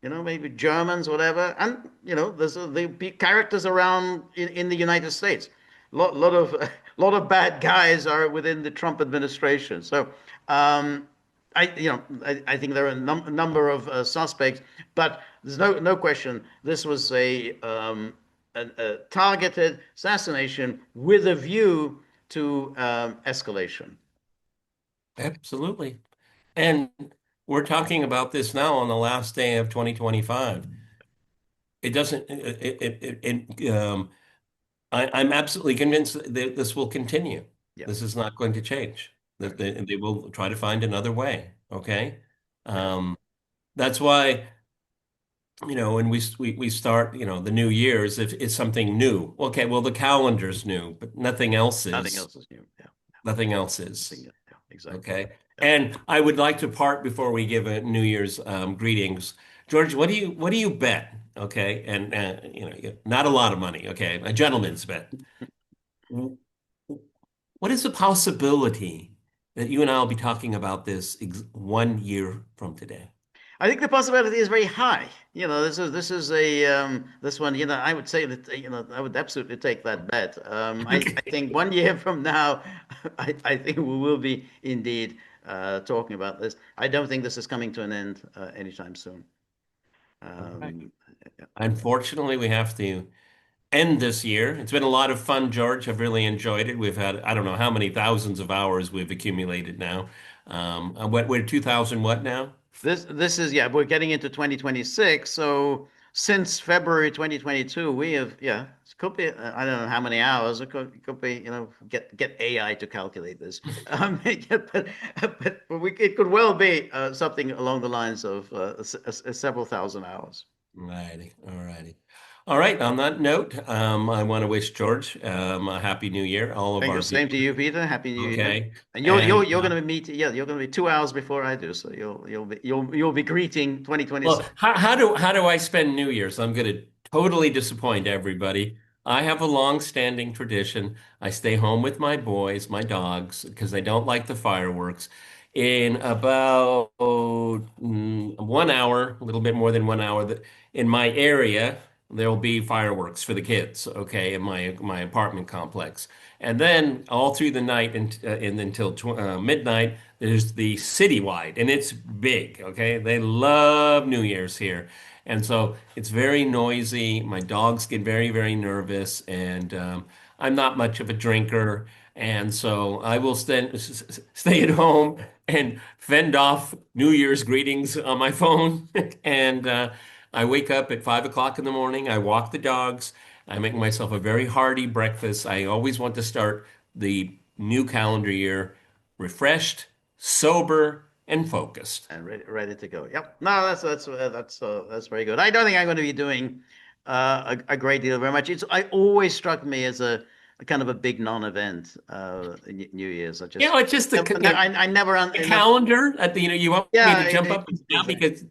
Maybe Germans, whatever, and there's the characters around in the United States. Lot of lot of bad guys are within the Trump administration. So I think there are a number of suspects, but there's no question this was a targeted assassination with a view to escalation. Absolutely. And we're talking about this now on the last day of 2025. It doesn't, I'm absolutely convinced that this will continue. Yeah, This is not going to change. That they will try to find another way. Okay. yeah, That's why, when we start, the new year's, if it's something new. Okay, well, the calendar's new, but nothing else nothing is. else is new. Yeah, Nothing else is. yeah, exactly. Okay. Yeah. And I would like to part before we give a New Year's greetings. George, what do you bet? Okay, and not a lot of money. Okay, a gentleman's bet. What is the possibility that you and I will be talking about this 1 year from today? I think the possibility is very high. This is a this one. I would say that I would absolutely take that bet. I Okay. think 1 year from now, I think we will be indeed talking about this. I don't think this is coming to an end anytime soon. All right. Um, Unfortunately, we have to end this year. It's been a lot of fun, George. I've really enjoyed it. We've had, I don't know how many thousands of hours we've accumulated now. We're 2000 what now? this is, yeah, we're getting into 2026. So since February 2022, we have, yeah, it could be, I don't know how many hours. It could be, get AI to calculate this. Yeah, it could well be something along the lines of several thousand hours. Alrighty, alrighty. All right. On that note, I want to wish George a happy new year, all of Thank you. our Same to viewers. you, Peter. Happy New Year. Okay. And you're you're And you're going to meet. Yeah, you're going to be 2 hours before I do. So you'll be greeting well, 2026. how do I spend New Year's? I'm going to totally disappoint everybody. I have a long-standing tradition. I stay home with my boys, my dogs, because they don't like the fireworks. In about 1 hour, a little bit more than 1 hour, in my area, there'll be fireworks for the kids, okay, in my apartment complex. And then all through the night and until tw midnight, there's the citywide, and it's big, okay? They love New Year's here. And so it's very noisy. My dogs get very, very nervous, and I'm not much of a drinker. And so I will stay at home and fend off New Year's greetings on my phone. And I wake up at 5 o'clock in the morning. I walk the dogs. I make myself a very hearty breakfast. I always want to start the new calendar year refreshed, sober, and focused. And ready to go. Yep. No, that's very good. I don't think I'm going to be doing a great deal very much. I always struck me as a kind of a big non-event New Year's. I You just know, it's just I never the I never calendar at the, you want me yeah to jump up and down exactly. because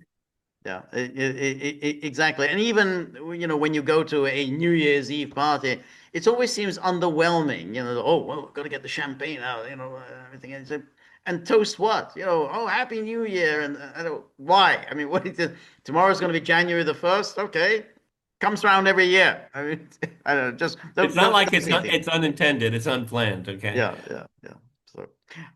Yeah, exactly. And even, when you go to a New Year's Eve party, it always seems underwhelming. Oh, well, we've got to get the champagne out, everything. And toast what? Oh, Happy New Year. And I don't, why? I mean, what is it? Tomorrow's going to be January the 1st. Okay. Comes around every year. I mean, I don't know, just it's don't, not don't, like don't see it. it's unintended, it's unplanned, okay? Yeah, yeah, yeah. So,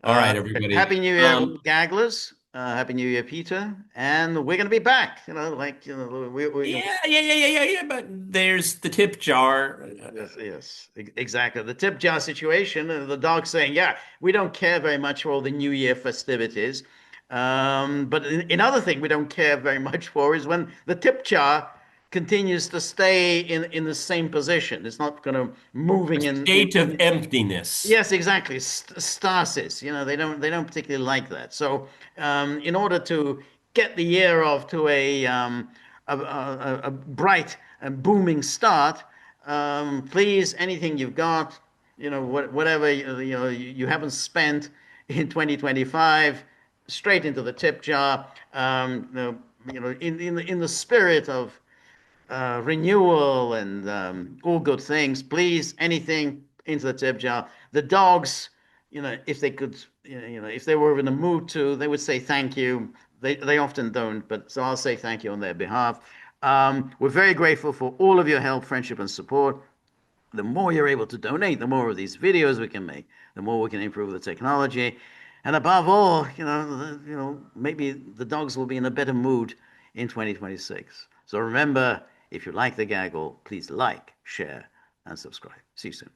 All right, Happy everybody. New Year, all gagglers. Happy New Year, Peter. And we're going to be back. Yeah, yeah, yeah, yeah, yeah, yeah, but there's the tip jar. Yes, yes, exactly. The tip jar situation. The dog saying, "Yeah, we don't care very much for all the New Year festivities." But another thing we don't care very much for is when the tip jar continues to stay in the same position. It's not going to A moving state of emptiness. Yes, exactly. Stasis. They don't particularly like that. So, in order to get the year off to a bright and booming start, please, anything you've got, whatever you haven't spent in 2025, straight into the tip jar. In the spirit of renewal and all good things. Please, anything into the tip jar. The dogs, if they could, if they were in a mood to, they would say thank you. They often don't, but so I'll say thank you on their behalf. We're very grateful for all of your help, friendship, and support. The more you're able to donate, the more of these videos we can make, the more we can improve the technology, and above all, maybe the dogs will be in a better mood in 2026. So remember, if you like the gaggle, please like, share, and subscribe. See you soon.